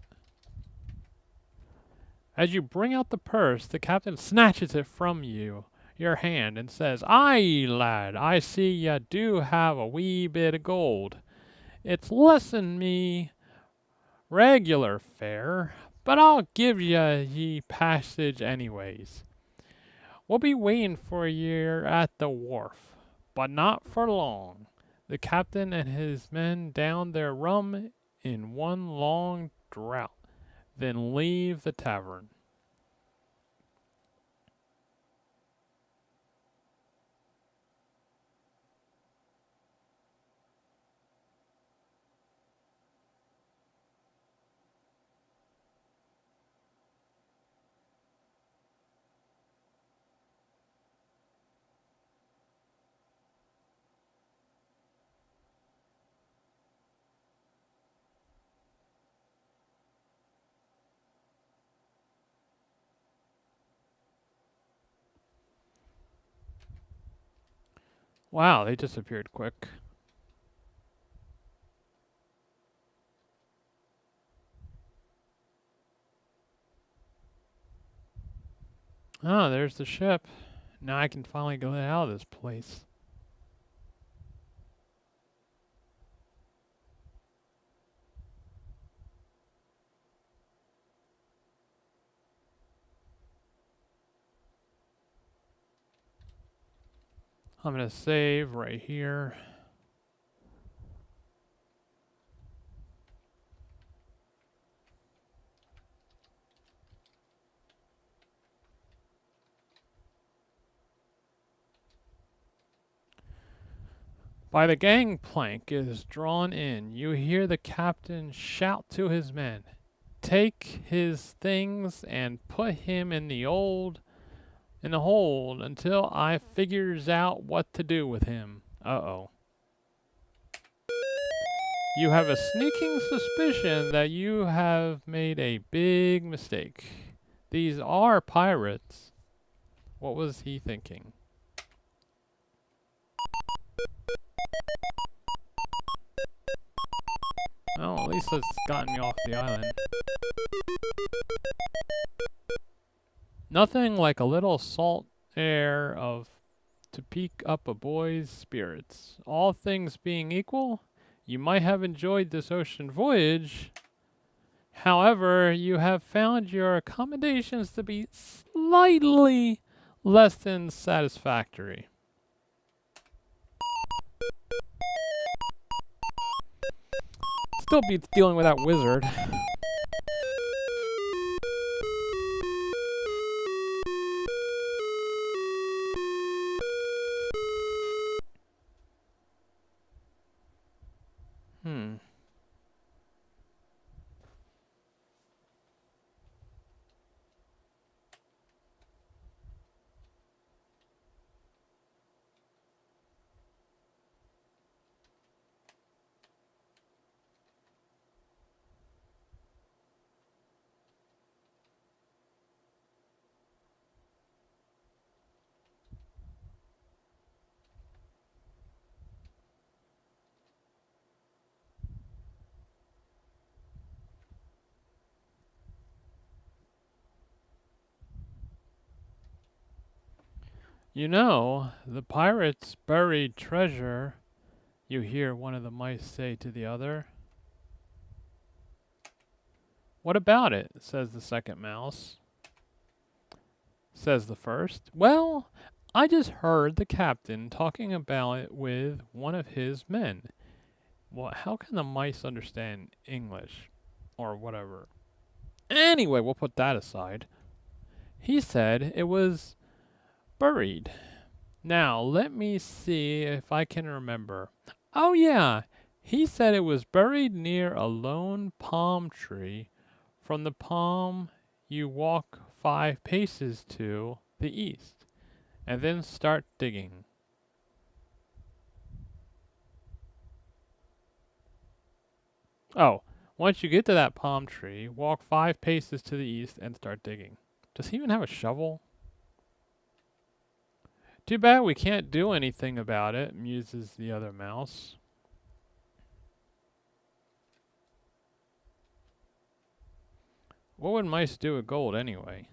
As you bring out the purse, the captain snatches it from your hand, and says, "Aye, lad, I see ya do have a wee bit of gold. It's lessen me regular fare, but I'll give ye passage anyways. We'll be waiting for yer at the wharf, but not for long." The captain and his men down their rum in one long draught, then leave the tavern. Wow, they disappeared quick. Oh, there's the ship. Now I can finally get out of this place. I'm going to save right here. By the gangplank is drawn in, you hear the captain shout to his men, "Take his things and put him in the hold until I figures out what to do with him." Uh-oh. You have a sneaking suspicion that you have made a big mistake. These are pirates. What was he thinking? Oh, at least it's gotten me off the island. Nothing like a little salt air to pique up a boy's spirits. All things being equal, you might have enjoyed this ocean voyage. However, you have found your accommodations to be slightly less than satisfactory. Still beats dealing with that wizard. "You know, the pirates buried treasure," you hear one of the mice say to the other. "What about it?" says the second mouse. Says the first, "Well, I just heard the captain talking about it with one of his men." Well, how can the mice understand English? or whatever. Anyway, we'll put that aside. He said it was buried. Now, let me see if I can remember. Oh, yeah. He said it was buried near a lone palm tree. From the palm, you walk 5 paces to the east, and then start digging. Oh, once you get to that palm tree, walk 5 paces to the east and start digging. Does he even have a shovel? Too bad we can't do anything about it, muses the other mouse. What would mice do with gold anyway?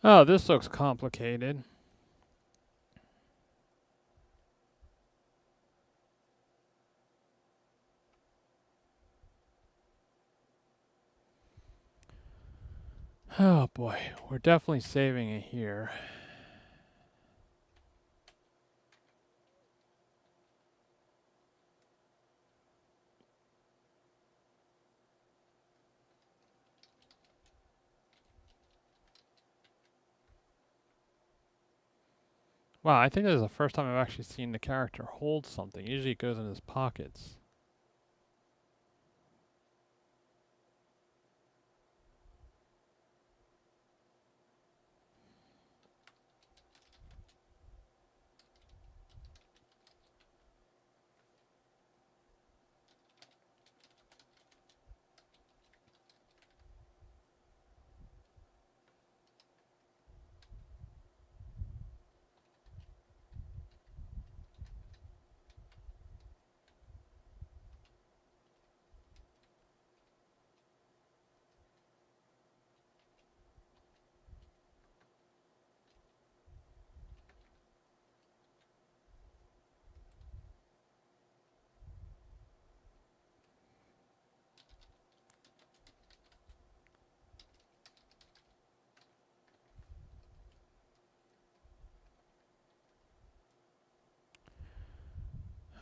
Oh, this looks complicated. Oh boy, we're definitely saving it here. Wow, I think this is the first time I've actually seen the character hold something. Usually it goes in his pockets.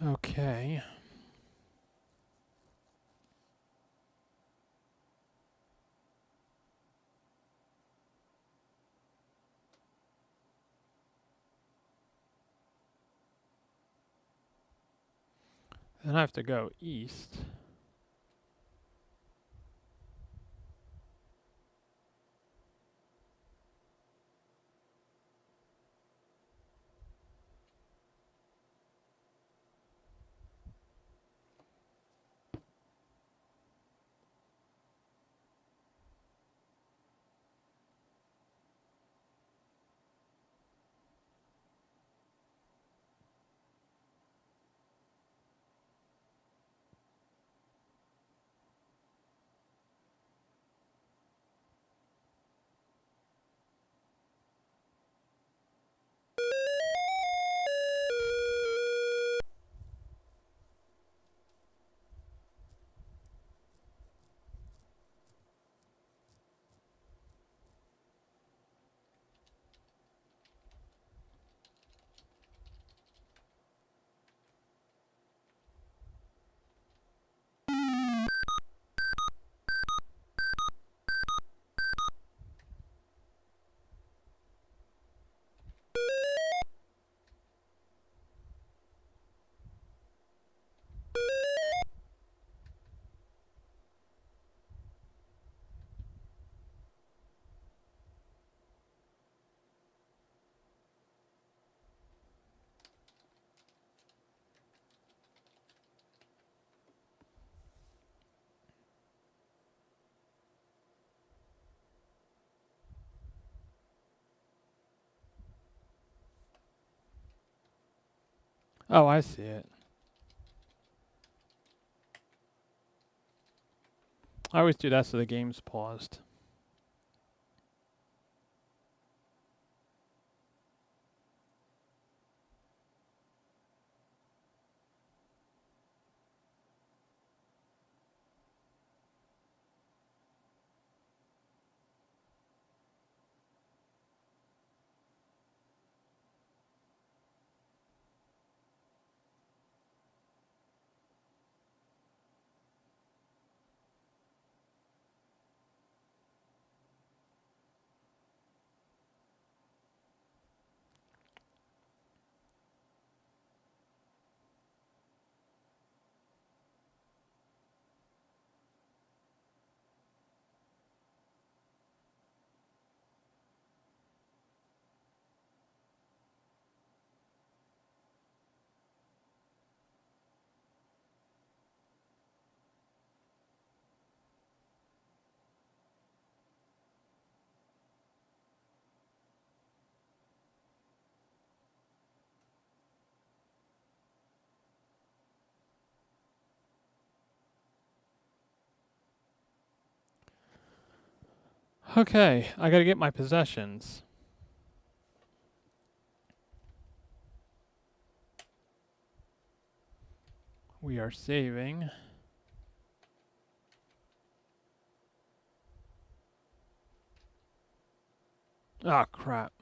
Okay. Then I have to go east. Oh, I see it. I always do that so the game's paused. Okay, I gotta get my possessions. We are saving. Ah, crap.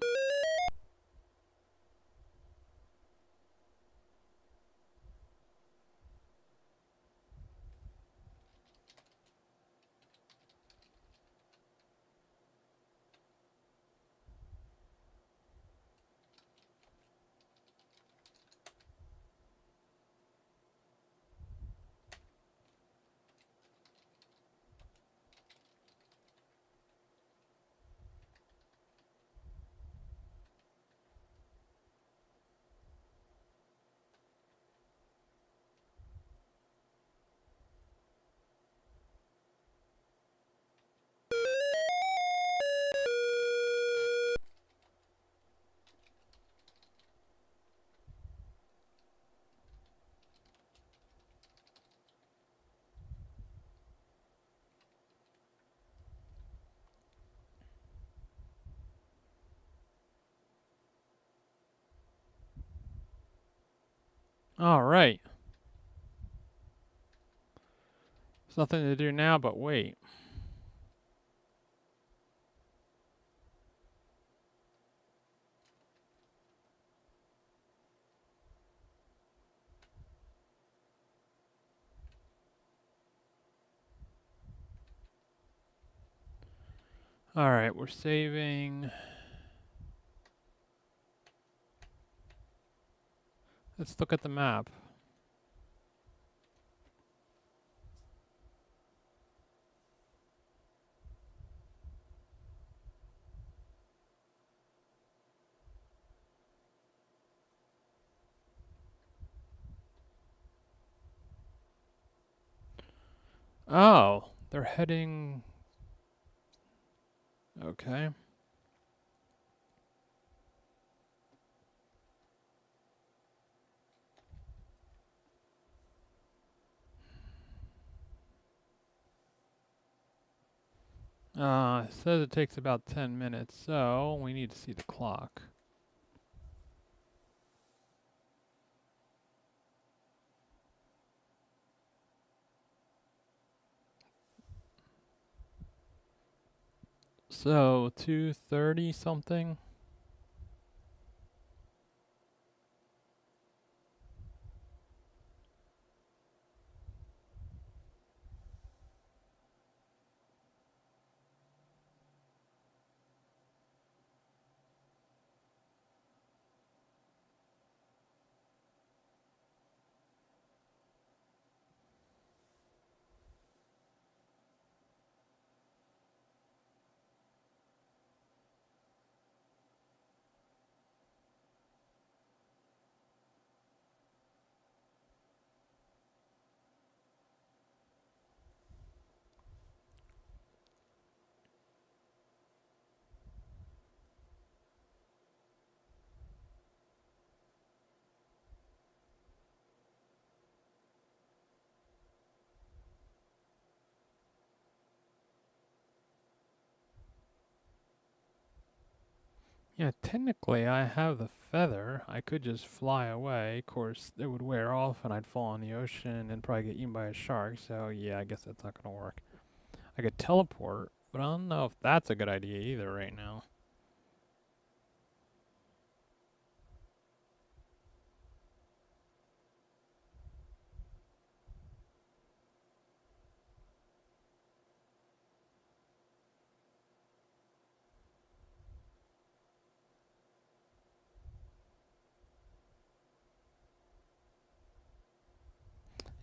Alright. There's nothing to do now but wait. Alright, we're saving. Let's look at the map. Oh, they're heading. Okay. It says it takes about 10 minutes, so we need to see the clock. So 2:30 something. Yeah, technically I have the feather. I could just fly away. Of course, it would wear off and I'd fall in the ocean and probably get eaten by a shark. So yeah, I guess that's not gonna work. I could teleport, but I don't know if that's a good idea either right now.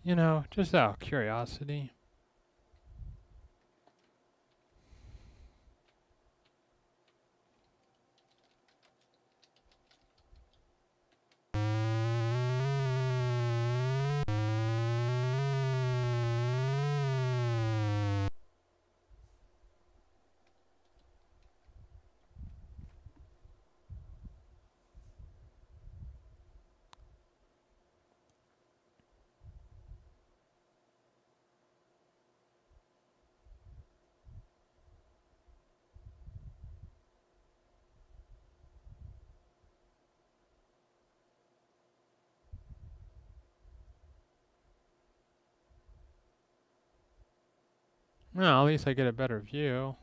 You know, just out of curiosity. Well, at least I get a better view.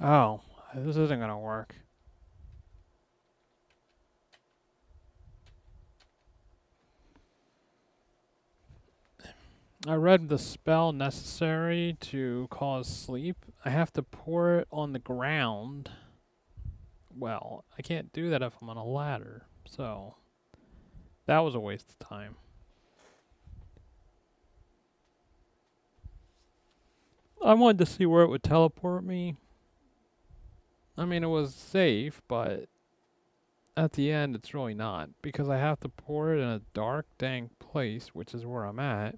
Oh, this isn't gonna work. I read the spell necessary to cause sleep. I have to pour it on the ground. Well, I can't do that if I'm on a ladder. So, that was a waste of time. I wanted to see where it would teleport me. I mean, it was safe, but at the end, it's really not. Because I have to pour it in a dark, dank place, which is where I'm at.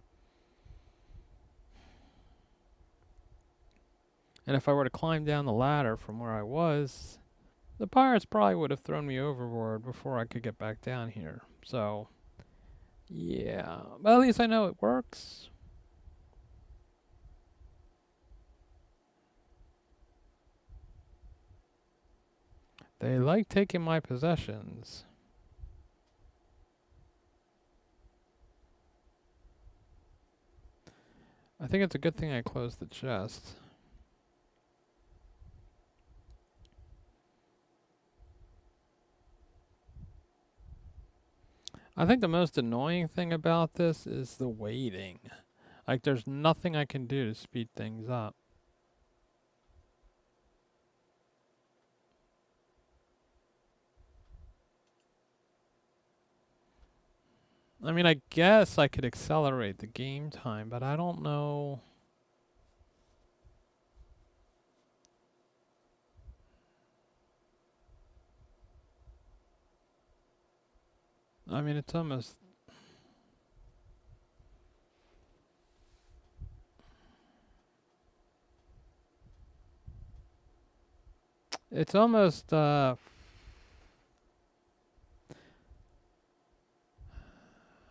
And if I were to climb down the ladder from where I was, the pirates probably would have thrown me overboard before I could get back down here. So, yeah. But at least I know it works. They like taking my possessions. I think it's a good thing I closed the chest. I think the most annoying thing about this is the waiting. Like, there's nothing I can do to speed things up. I mean, I guess I could accelerate the game time, but I don't know. I mean, it's almost. It's almost,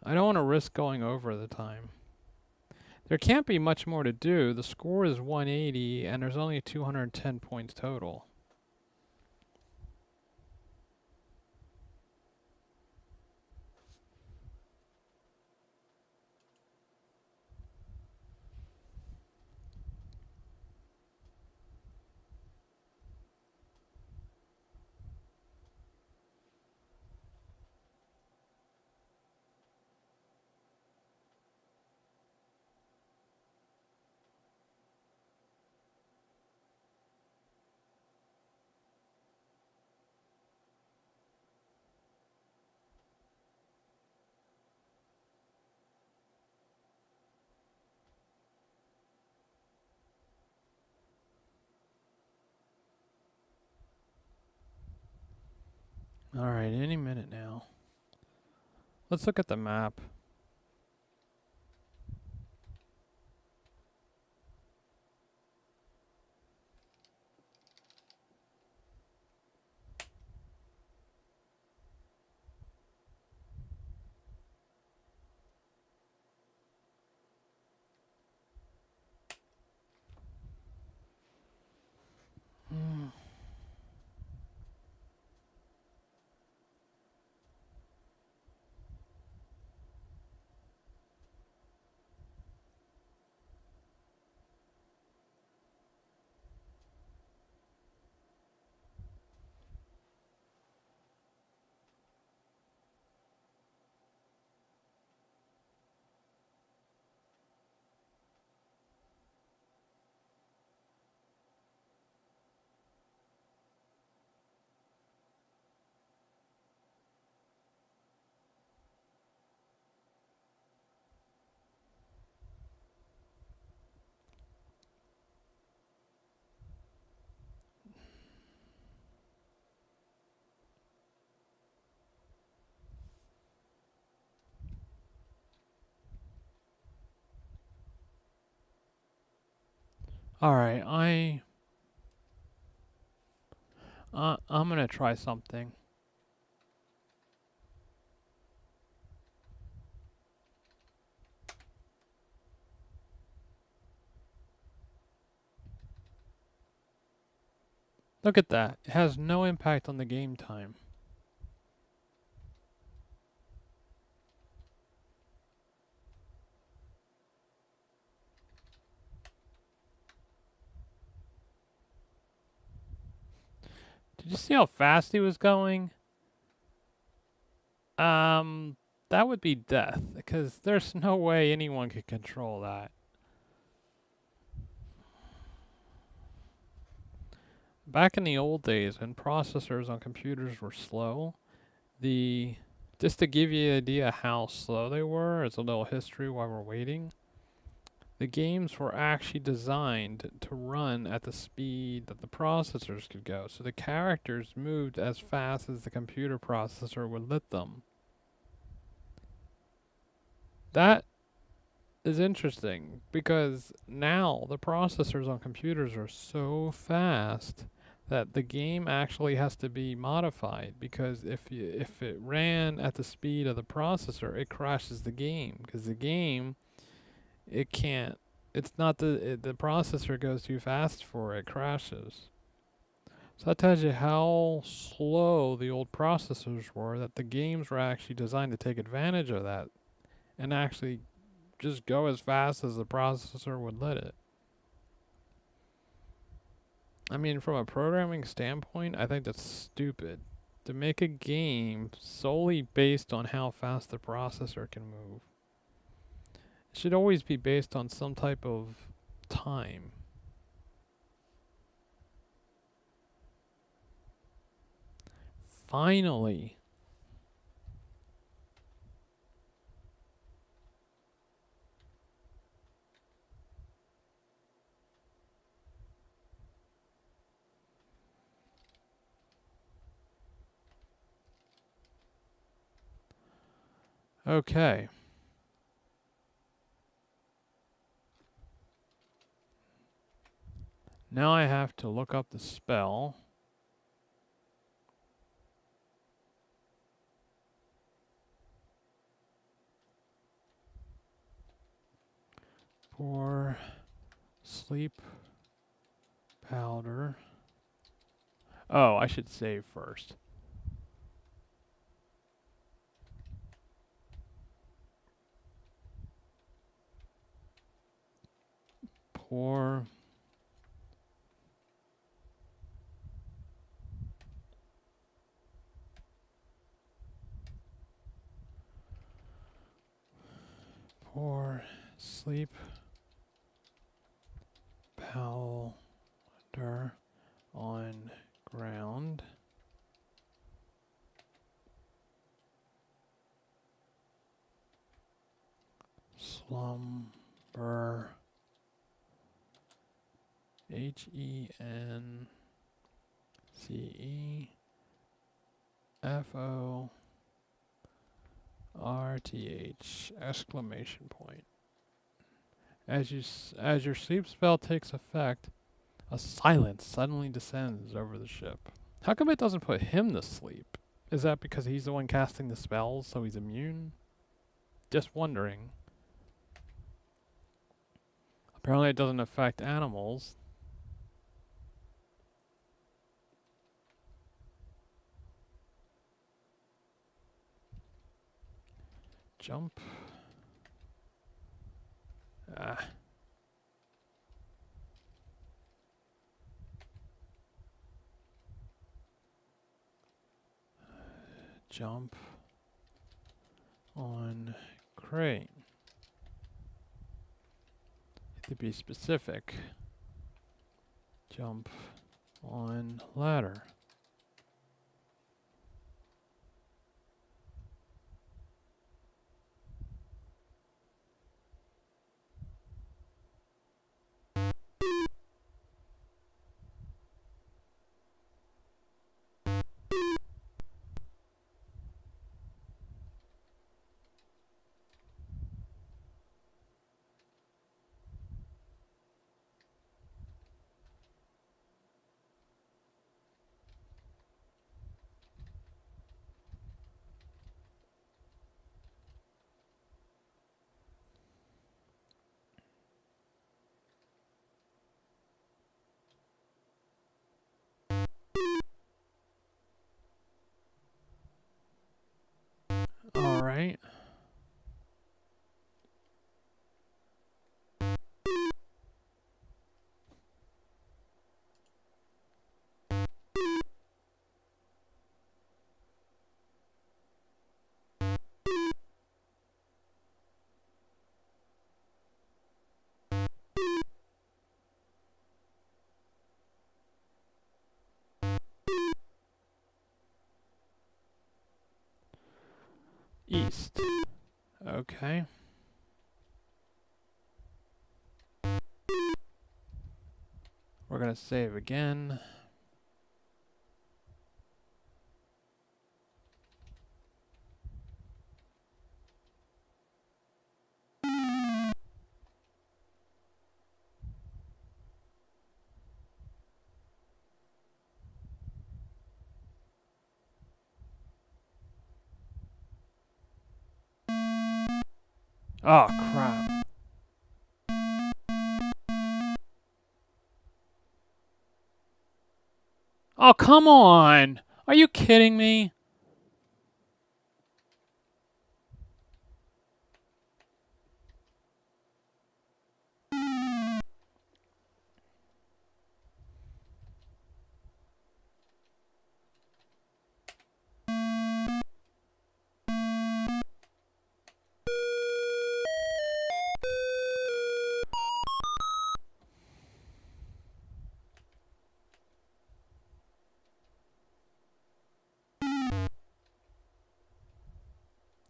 I don't want to risk going over the time. There can't be much more to do. The score is 180 and there's only 210 points total. Alright, any minute now. Let's look at the map. Alright, I'm gonna try something. Look at that. It has no impact on the game time. Did you see how fast he was going? That would be death, because there's no way anyone could control that. Back in the old days, when processors on computers were slow, just to give you an idea how slow they were, as a little history while we're waiting, the games were actually designed to run at the speed that the processors could go. So the characters moved as fast as the computer processor would let them. That is interesting because now the processors on computers are so fast that the game actually has to be modified, because if it ran at the speed of the processor, it crashes the game, because the game, it can't, it's not the processor goes too fast for it, crashes. So that tells you how slow the old processors were, that the games were actually designed to take advantage of that and actually just go as fast as the processor would let it. I mean, from a programming standpoint, I think that's stupid. To make a game solely based on how fast the processor can move. It should always be based on some type of time. Finally. Okay. Now I have to look up the spell. Pour sleep powder. Oh, I should save first. Pour sleep powder on ground. Slumber. HENCEFORTH exclamation point. As your sleep spell takes effect, a silence suddenly descends over the ship. How come it doesn't put him to sleep? Is that because he's the one casting the spells, so he's immune? Just wondering. Apparently it doesn't affect animals. Jump. Jump on crate. To be specific. Jump on ladder. Alright. East. Okay. We're gonna save again. Oh, crap. Oh, come on! Are you kidding me?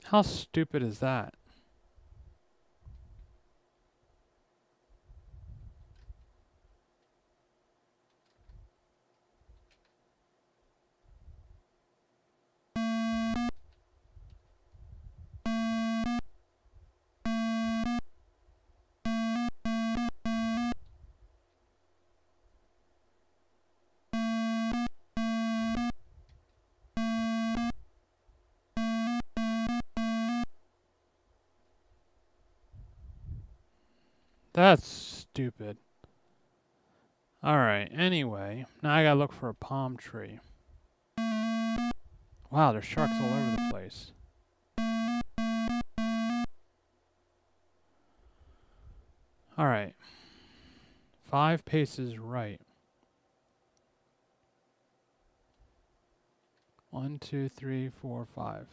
How stupid is that? That's stupid. Alright, anyway. Now I gotta look for a palm tree. Wow, there's sharks all over the place. Alright. 5 paces right. 1, 2, 3, 4, 5.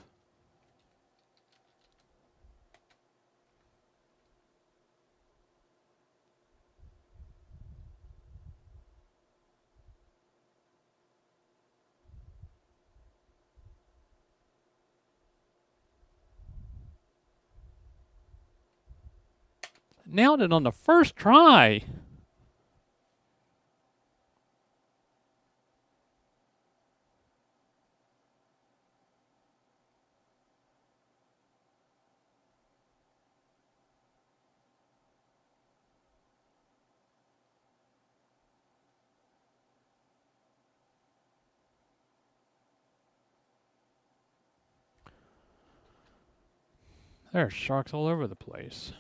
Nailed it on the first try. There are sharks all over the place.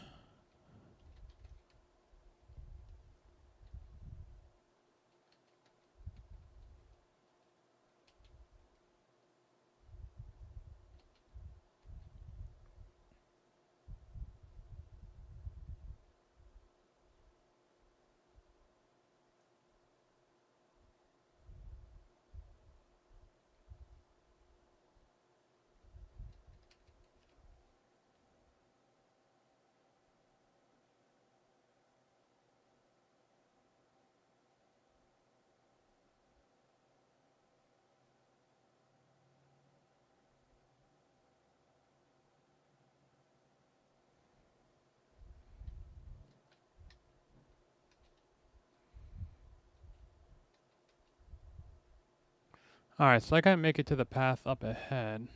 Alright, so I gotta make it to the path up ahead.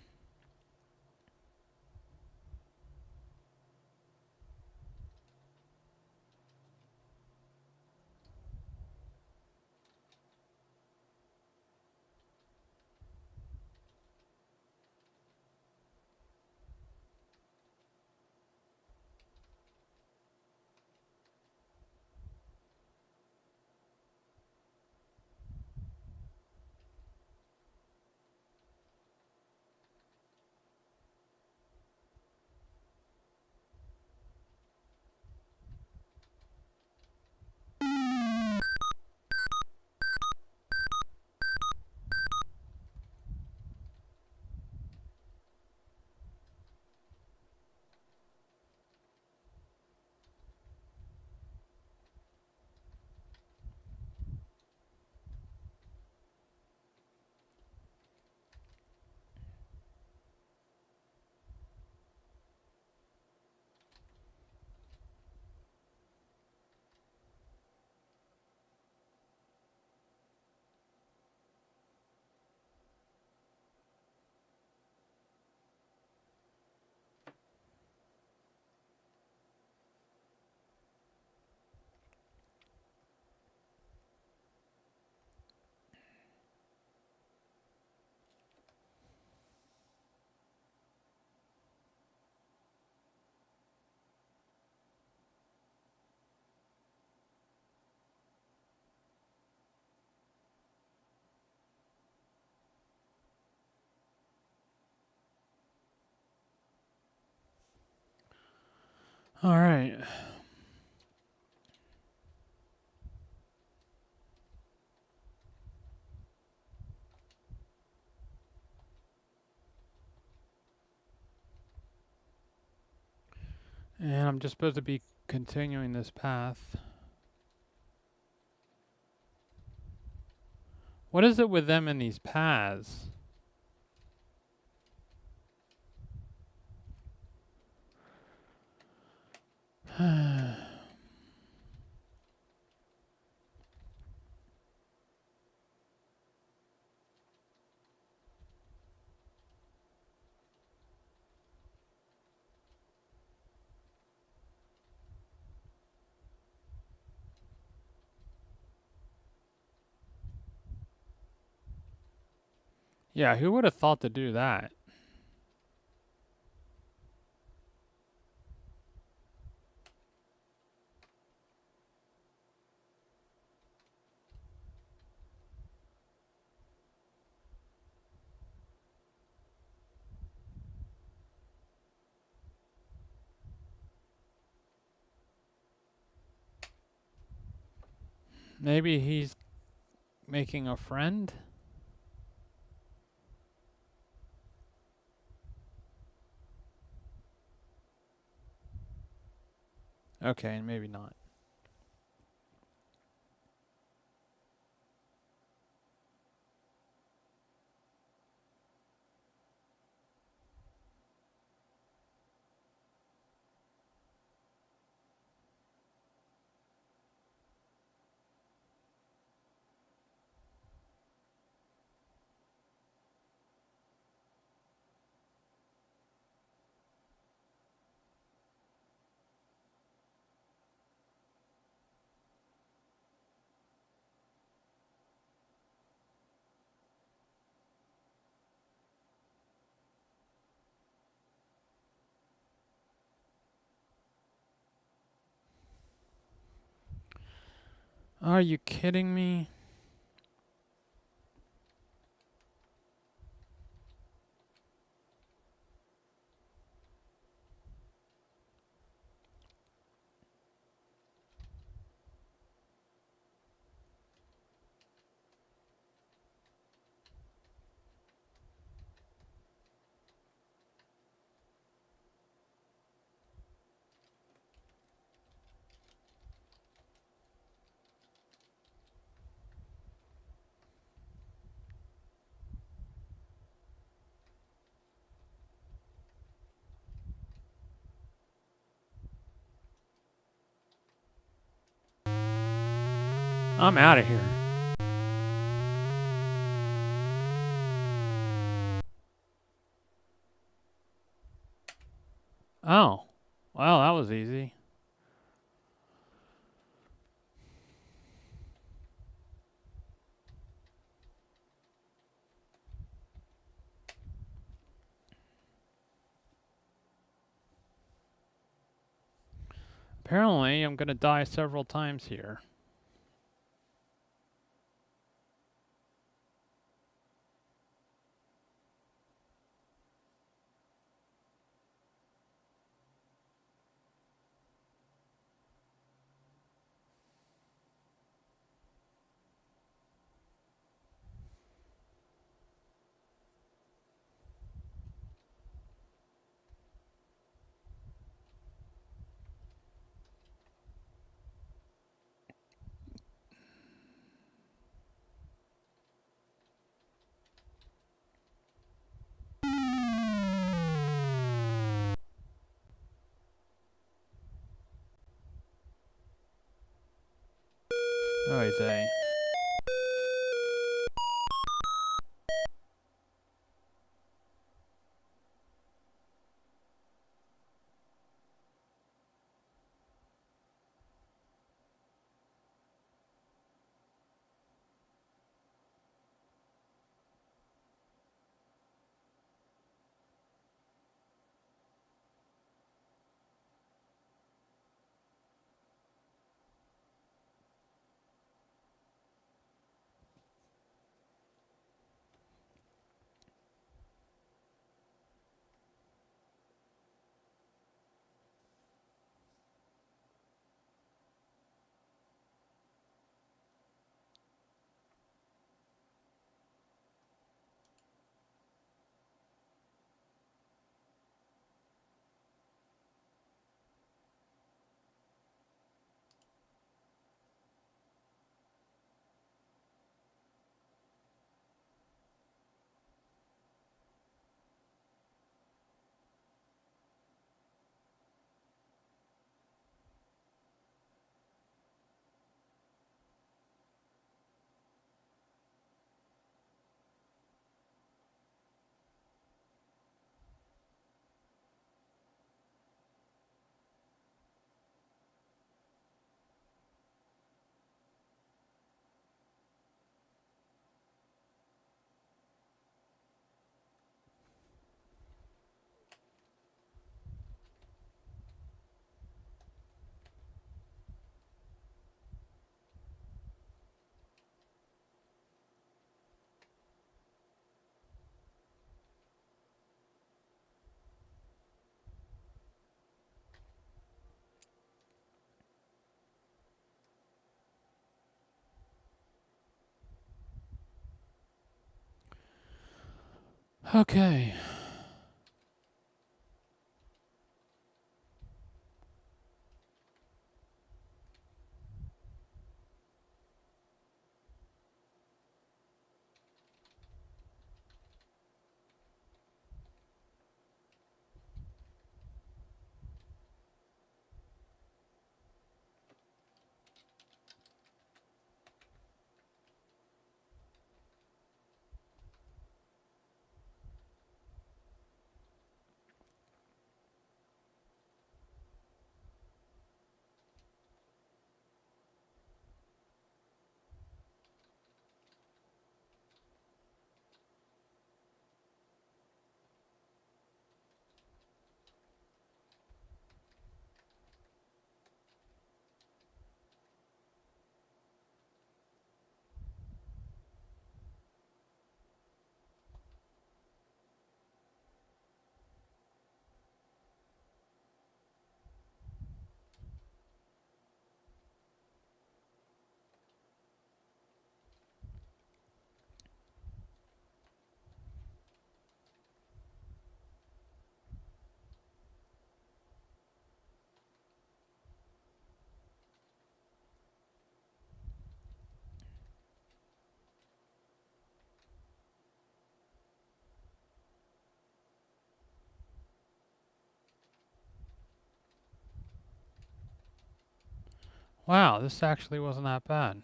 Alright. And I'm just supposed to be continuing this path. What is it with them in these paths? Yeah, who would have thought to do that? Maybe he's making a friend? Okay, maybe not. Are you kidding me? I'm out of here. Oh. Well, that was easy. Apparently, I'm going to die several times here. Oh, he's a. Okay. Wow, this actually wasn't that bad.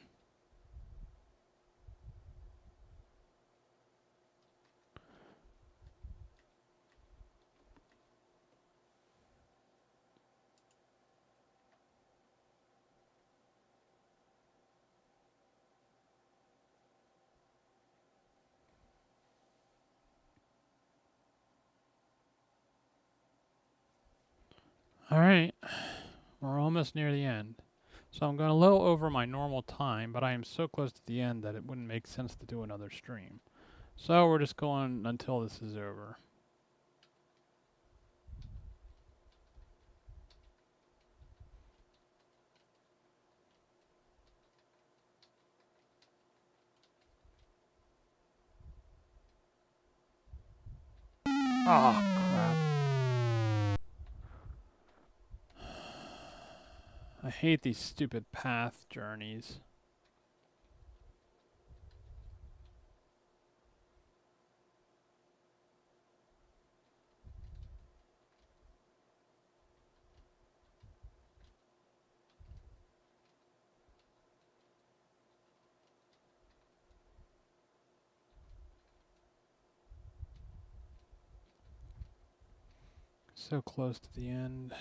Alright, we're almost near the end. So I'm going a little over my normal time, but I am so close to the end that it wouldn't make sense to do another stream. So we're just going until this is over. Oh, crap. I hate these stupid path journeys. So close to the end.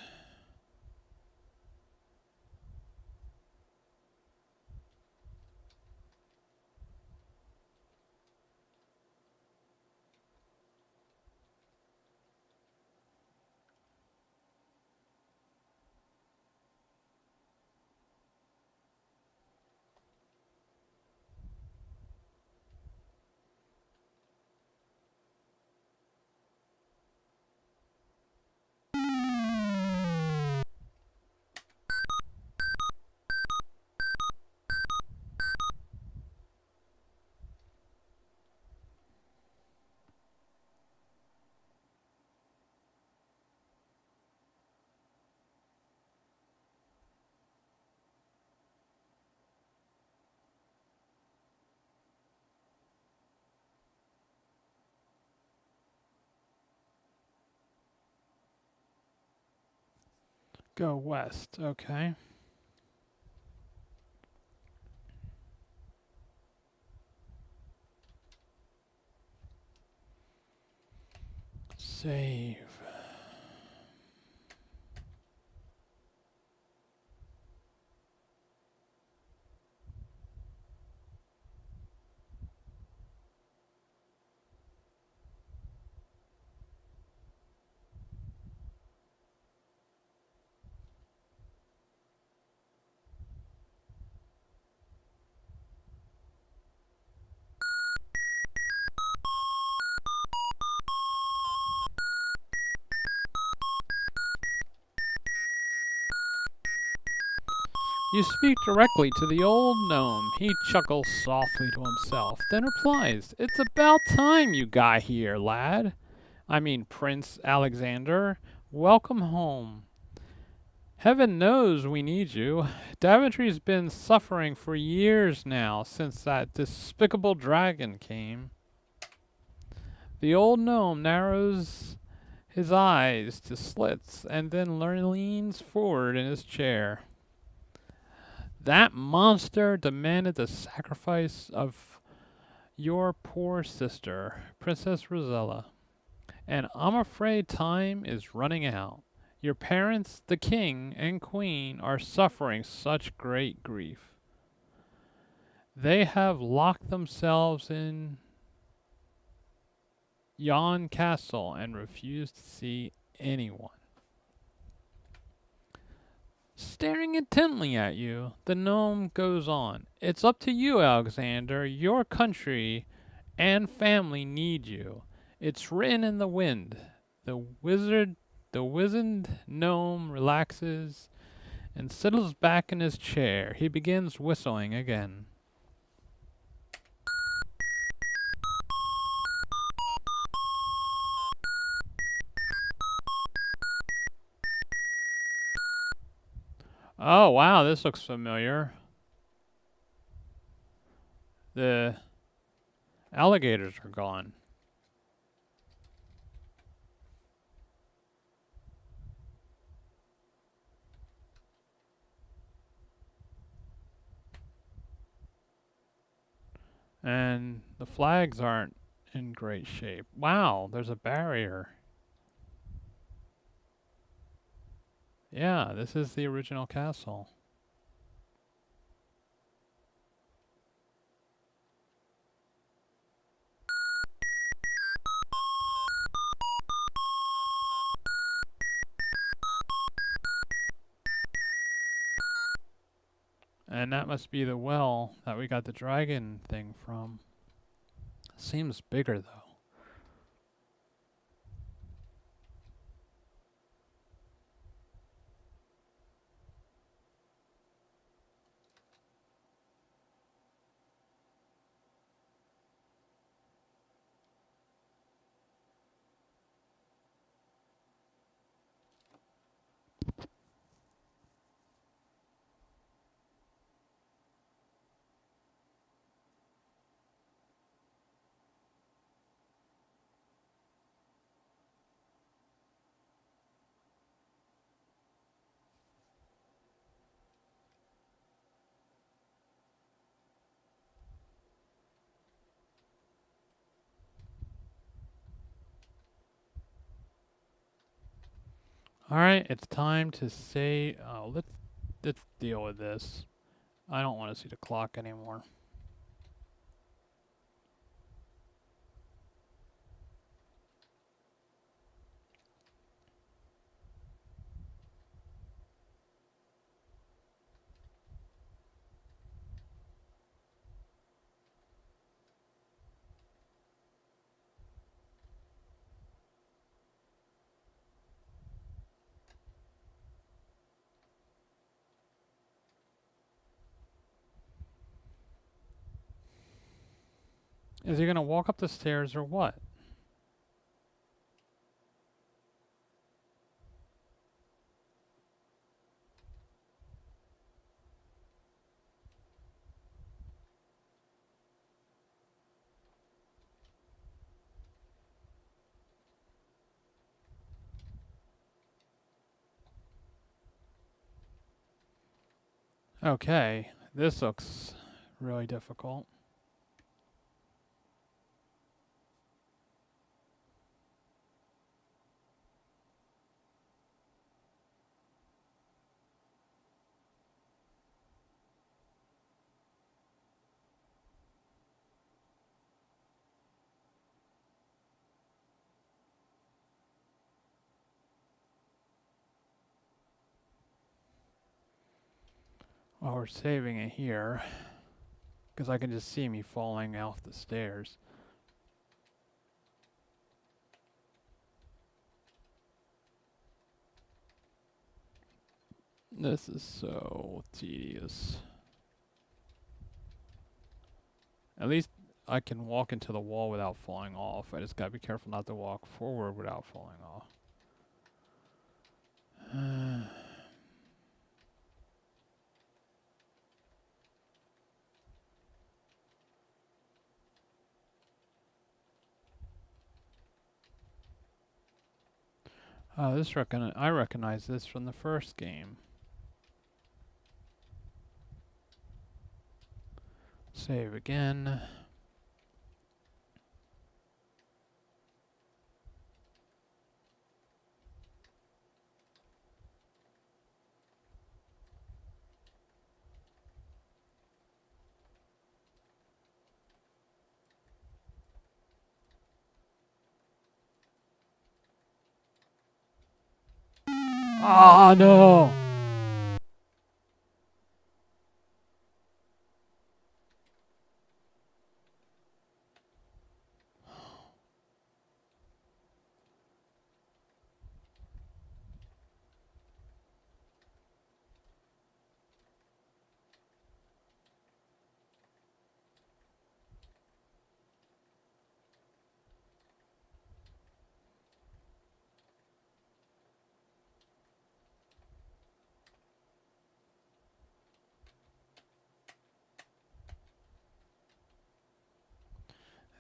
Go west, okay. Save. You speak directly to the old gnome. He chuckles softly to himself, then replies, "It's about time you got here, lad. I mean, Prince Alexander. Welcome home. Heaven knows we need you. Daventry's been suffering for years now since that despicable dragon came." The old gnome narrows his eyes to slits and then leans forward in his chair. "That monster demanded the sacrifice of your poor sister, Princess Rosella, and I'm afraid time is running out. Your parents, the king and queen, are suffering such great grief. They have locked themselves in yon castle and refuse to see anyone." Staring intently at you, the gnome goes on. "It's up to you, Alexander. Your country and family need you. It's written in the wind." The wizened gnome relaxes and settles back in his chair. He begins whistling again. Oh, wow, this looks familiar. The alligators are gone. And the flags aren't in great shape. Wow, there's a barrier. Yeah, this is the original castle. And that must be the well that we got the dragon thing from. Seems bigger though. All right, it's time to say. Let's deal with this. I don't want to see the clock anymore. Is he gonna walk up the stairs or what? Okay, this looks really difficult. Well, we're saving it here because I can just see me falling off the stairs. This is so tedious. At least I can walk into the wall without falling off. I just gotta be careful not to walk forward without falling off. Oh, I recognize this from the first game. Save again. Ah, no!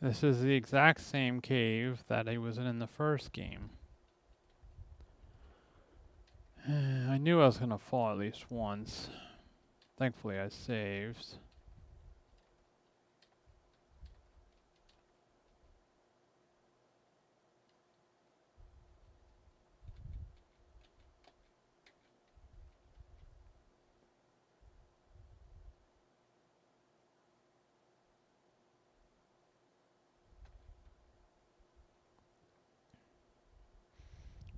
This is the exact same cave that I was in the first game. I knew I was gonna fall at least once. Thankfully I saved.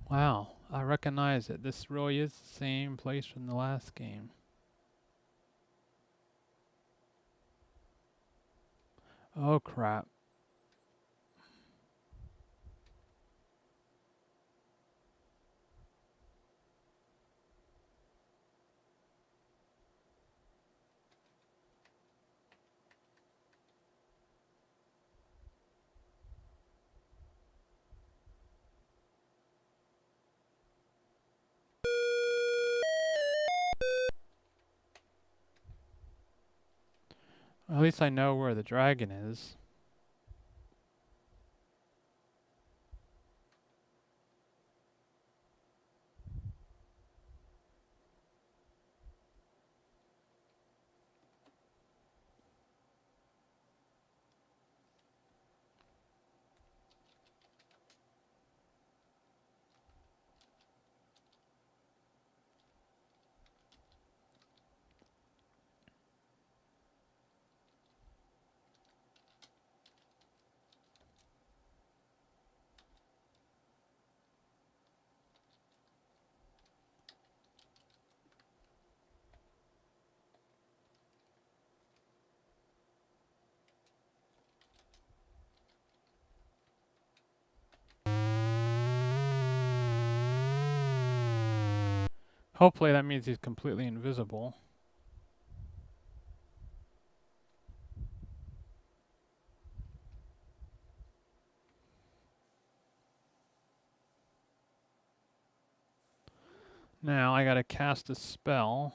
Wow, I recognize it. This really is the same place from the last game. Oh crap. At least I know where the dragon is. Hopefully that means he's completely invisible. Now I gotta cast a spell.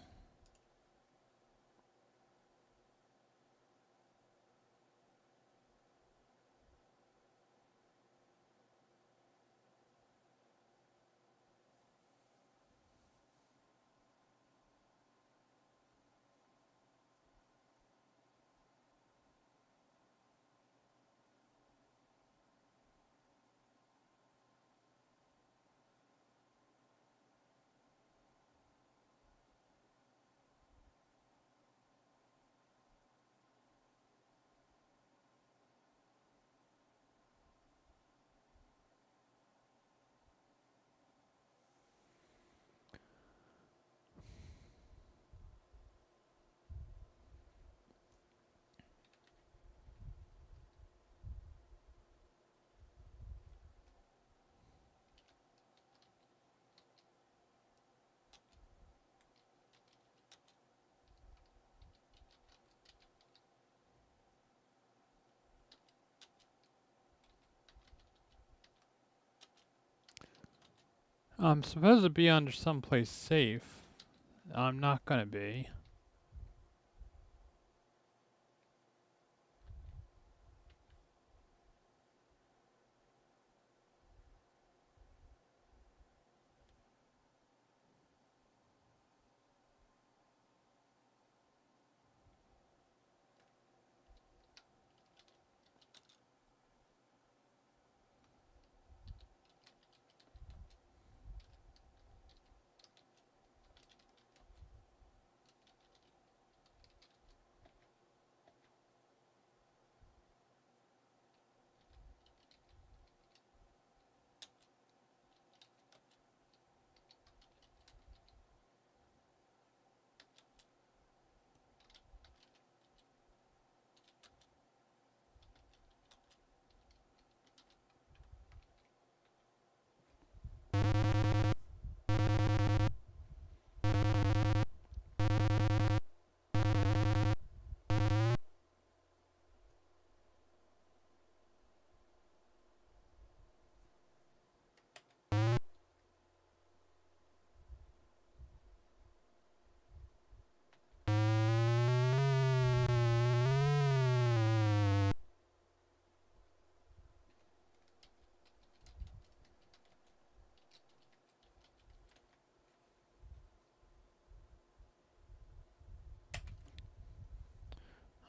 I'm supposed to be under someplace safe. I'm not gonna be.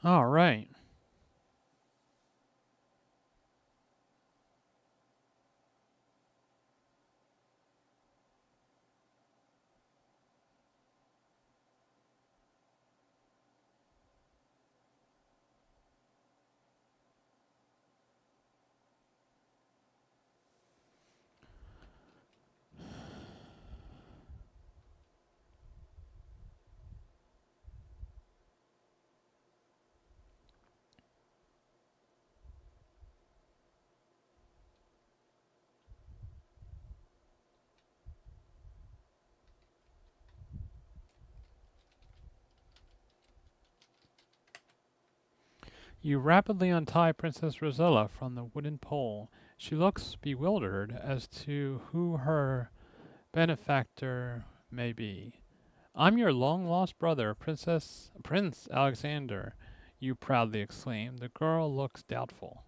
All right. You rapidly untie Princess Rosella from the wooden pole. She looks bewildered as to who her benefactor may be. I'm your long-lost brother, Prince Alexander, you proudly exclaim. The girl looks doubtful.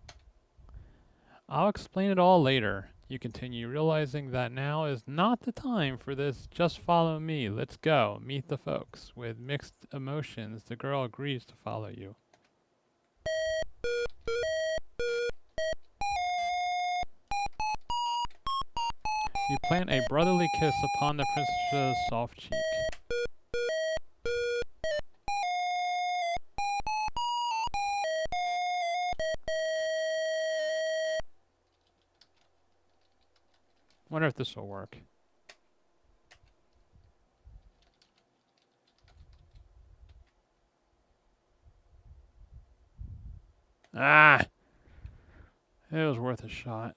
I'll explain it all later, you continue, realizing that now is not the time for this just follow me, let's go, meet the folks. With mixed emotions, the girl agrees to follow you. You plant a brotherly kiss upon the princess's soft cheek. Wonder if this will work. Ah! It was worth a shot.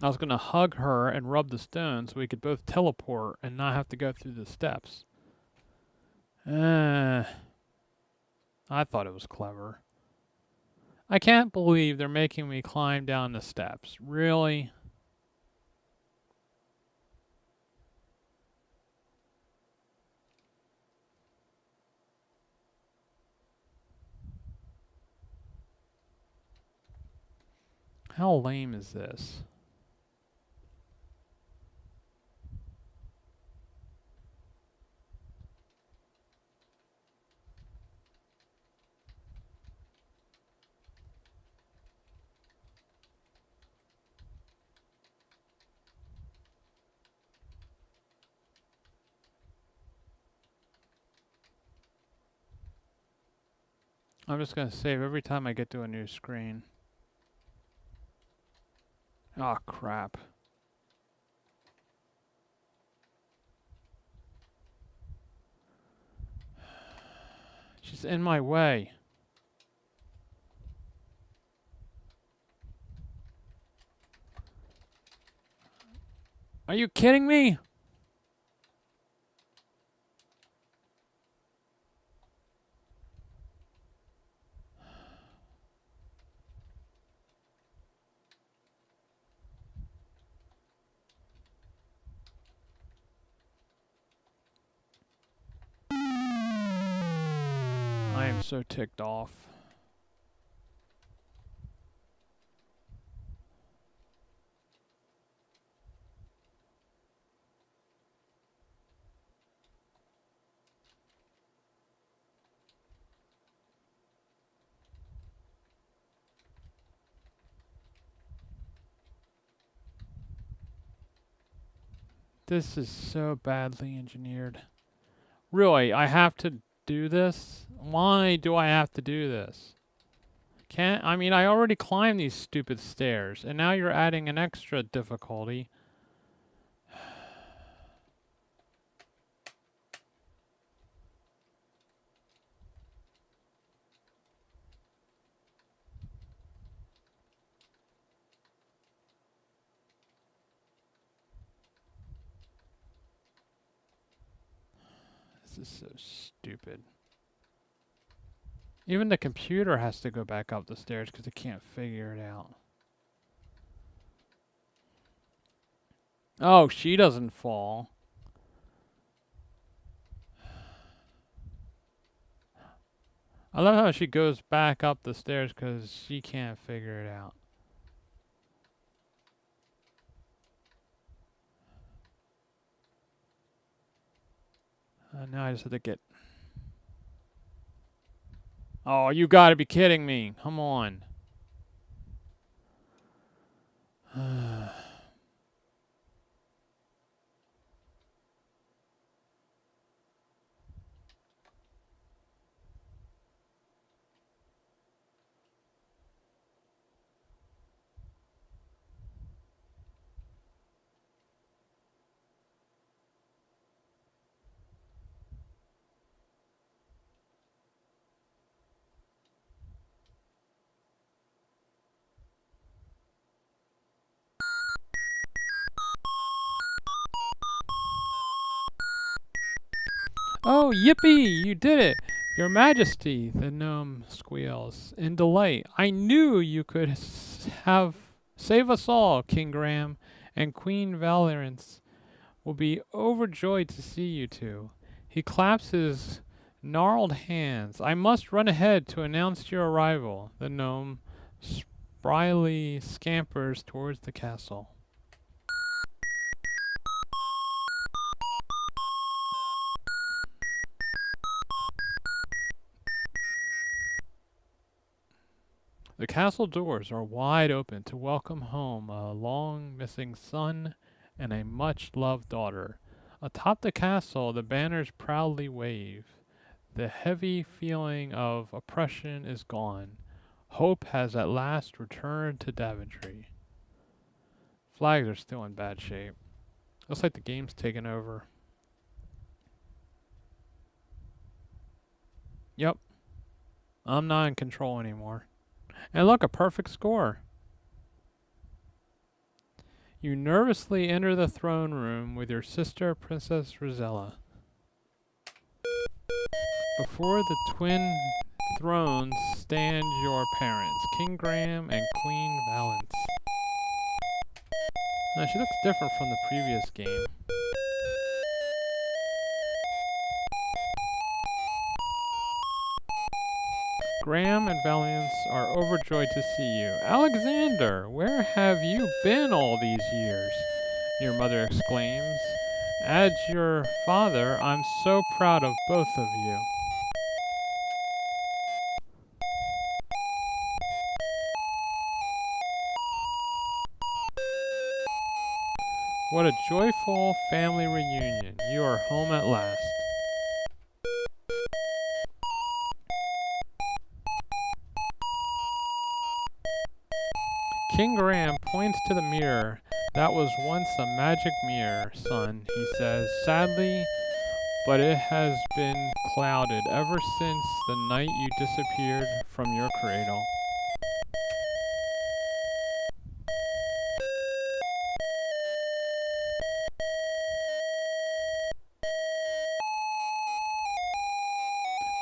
I was going to hug her and rub the stone so we could both teleport and not have to go through the steps. I thought it was clever. I can't believe they're making me climb down the steps. Really? How lame is this? I'm just going to save every time I get to a new screen. Oh, crap. She's in my way. Are you kidding me? am so ticked off. This is so badly engineered. Really, I have to do this? Why do I have to do this? I mean, I already climbed these stupid stairs, and now you're adding an extra difficulty. This is so stupid. Even the computer has to go back up the stairs because it can't figure it out. Oh, she doesn't fall. I love how she goes back up the stairs because she can't figure it out. Now I just have to get... Oh, you gotta be kidding me. Come on. Oh, yippee! You did it! Your Majesty, the gnome squeals in delight. I knew you could save us all, King Graham, and Queen Valorance will be overjoyed to see you two. He claps his gnarled hands. I must run ahead to announce your arrival. The gnome spryly scampers towards the castle. The castle doors are wide open to welcome home a long-missing son and a much-loved daughter. Atop the castle, the banners proudly wave. The heavy feeling of oppression is gone. Hope has at last returned to Daventry. Flags are still in bad shape. Looks like the game's taken over. Yep. I'm not in control anymore. And look, a perfect score. You nervously enter the throne room with your sister, Princess Rosella. Before the twin thrones stand your parents, King Graham and Queen Valence. Now, she looks different from the previous game. Graham and Valence are overjoyed to see you. Alexander, where have you been all these years? Your mother exclaims. As your father, I'm so proud of both of you. What a joyful family reunion. You are home at last. King Graham points to the mirror. That was once a magic mirror, son, he says, sadly, but it has been clouded ever since the night you disappeared from your cradle.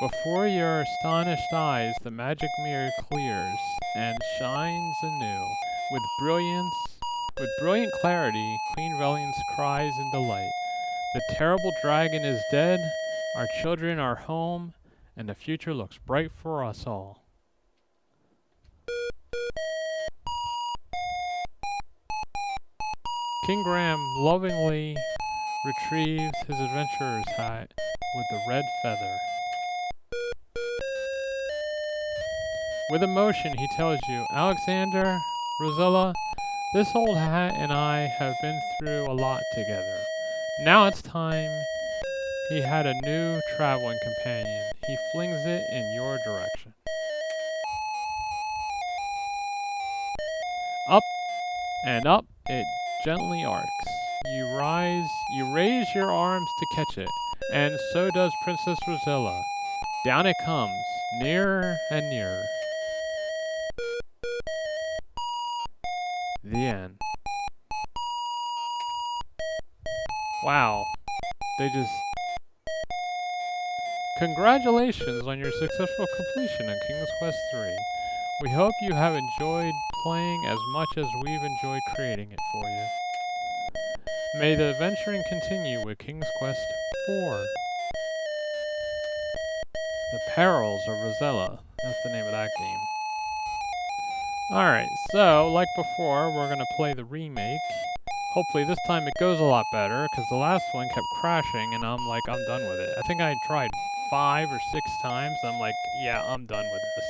Before your astonished eyes, the magic mirror clears and shines anew. With brilliant clarity, Queen Valence cries in delight. The terrible dragon is dead, our children are home, and the future looks bright for us all. King Graham lovingly retrieves his adventurer's hat with the red feather. With emotion, he tells you, Alexander, Rosella, this old hat and I have been through a lot together. Now it's time he had a new traveling companion. He flings it in your direction. Up and up it gently arcs. You raise your arms to catch it, and so does Princess Rosella. Down it comes, nearer and nearer. The end. Wow. Congratulations on your successful completion in King's Quest III. We hope you have enjoyed playing as much as we've enjoyed creating it for you. May the adventuring continue with King's Quest IV. The Perils of Rosella. That's the name of that game. Alright, so, like before, we're gonna play the remake. Hopefully this time it goes a lot better, because the last one kept crashing, and I'm done with it. I think I tried 5 or 6 times, I'm like, yeah, I'm done with this.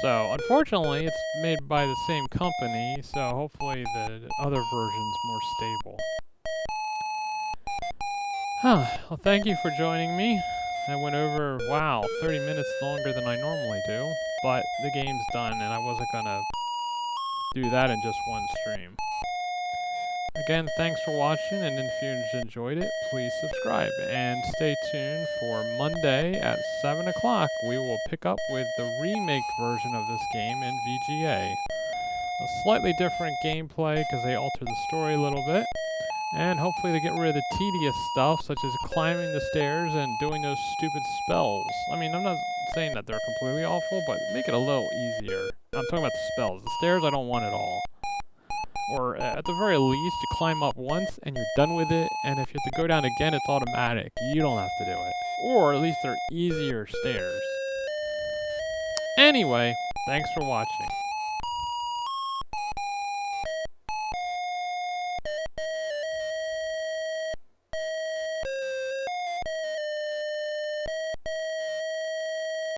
So, unfortunately, it's made by the same company, so hopefully the other version's more stable. Well, thank you for joining me. I went over, 30 minutes longer than I normally do, but the game's done, and I wasn't gonna do that in just one stream. Again, thanks for watching, and if you enjoyed it, please subscribe, and stay tuned for Monday at 7 o'clock. We will pick up with the remake version of this game in VGA. A slightly different gameplay, because they alter the story a little bit, and hopefully they get rid of the tedious stuff, such as climbing the stairs and doing those stupid spells. I mean, I'm not saying that they're completely awful, but make it a little easier. I'm talking about the spells. The stairs I don't want at all. Or at the very least, you climb up once and you're done with it, and if you have to go down again, it's automatic. You don't have to do it. Or at least they're easier stairs. Anyway, thanks for watching.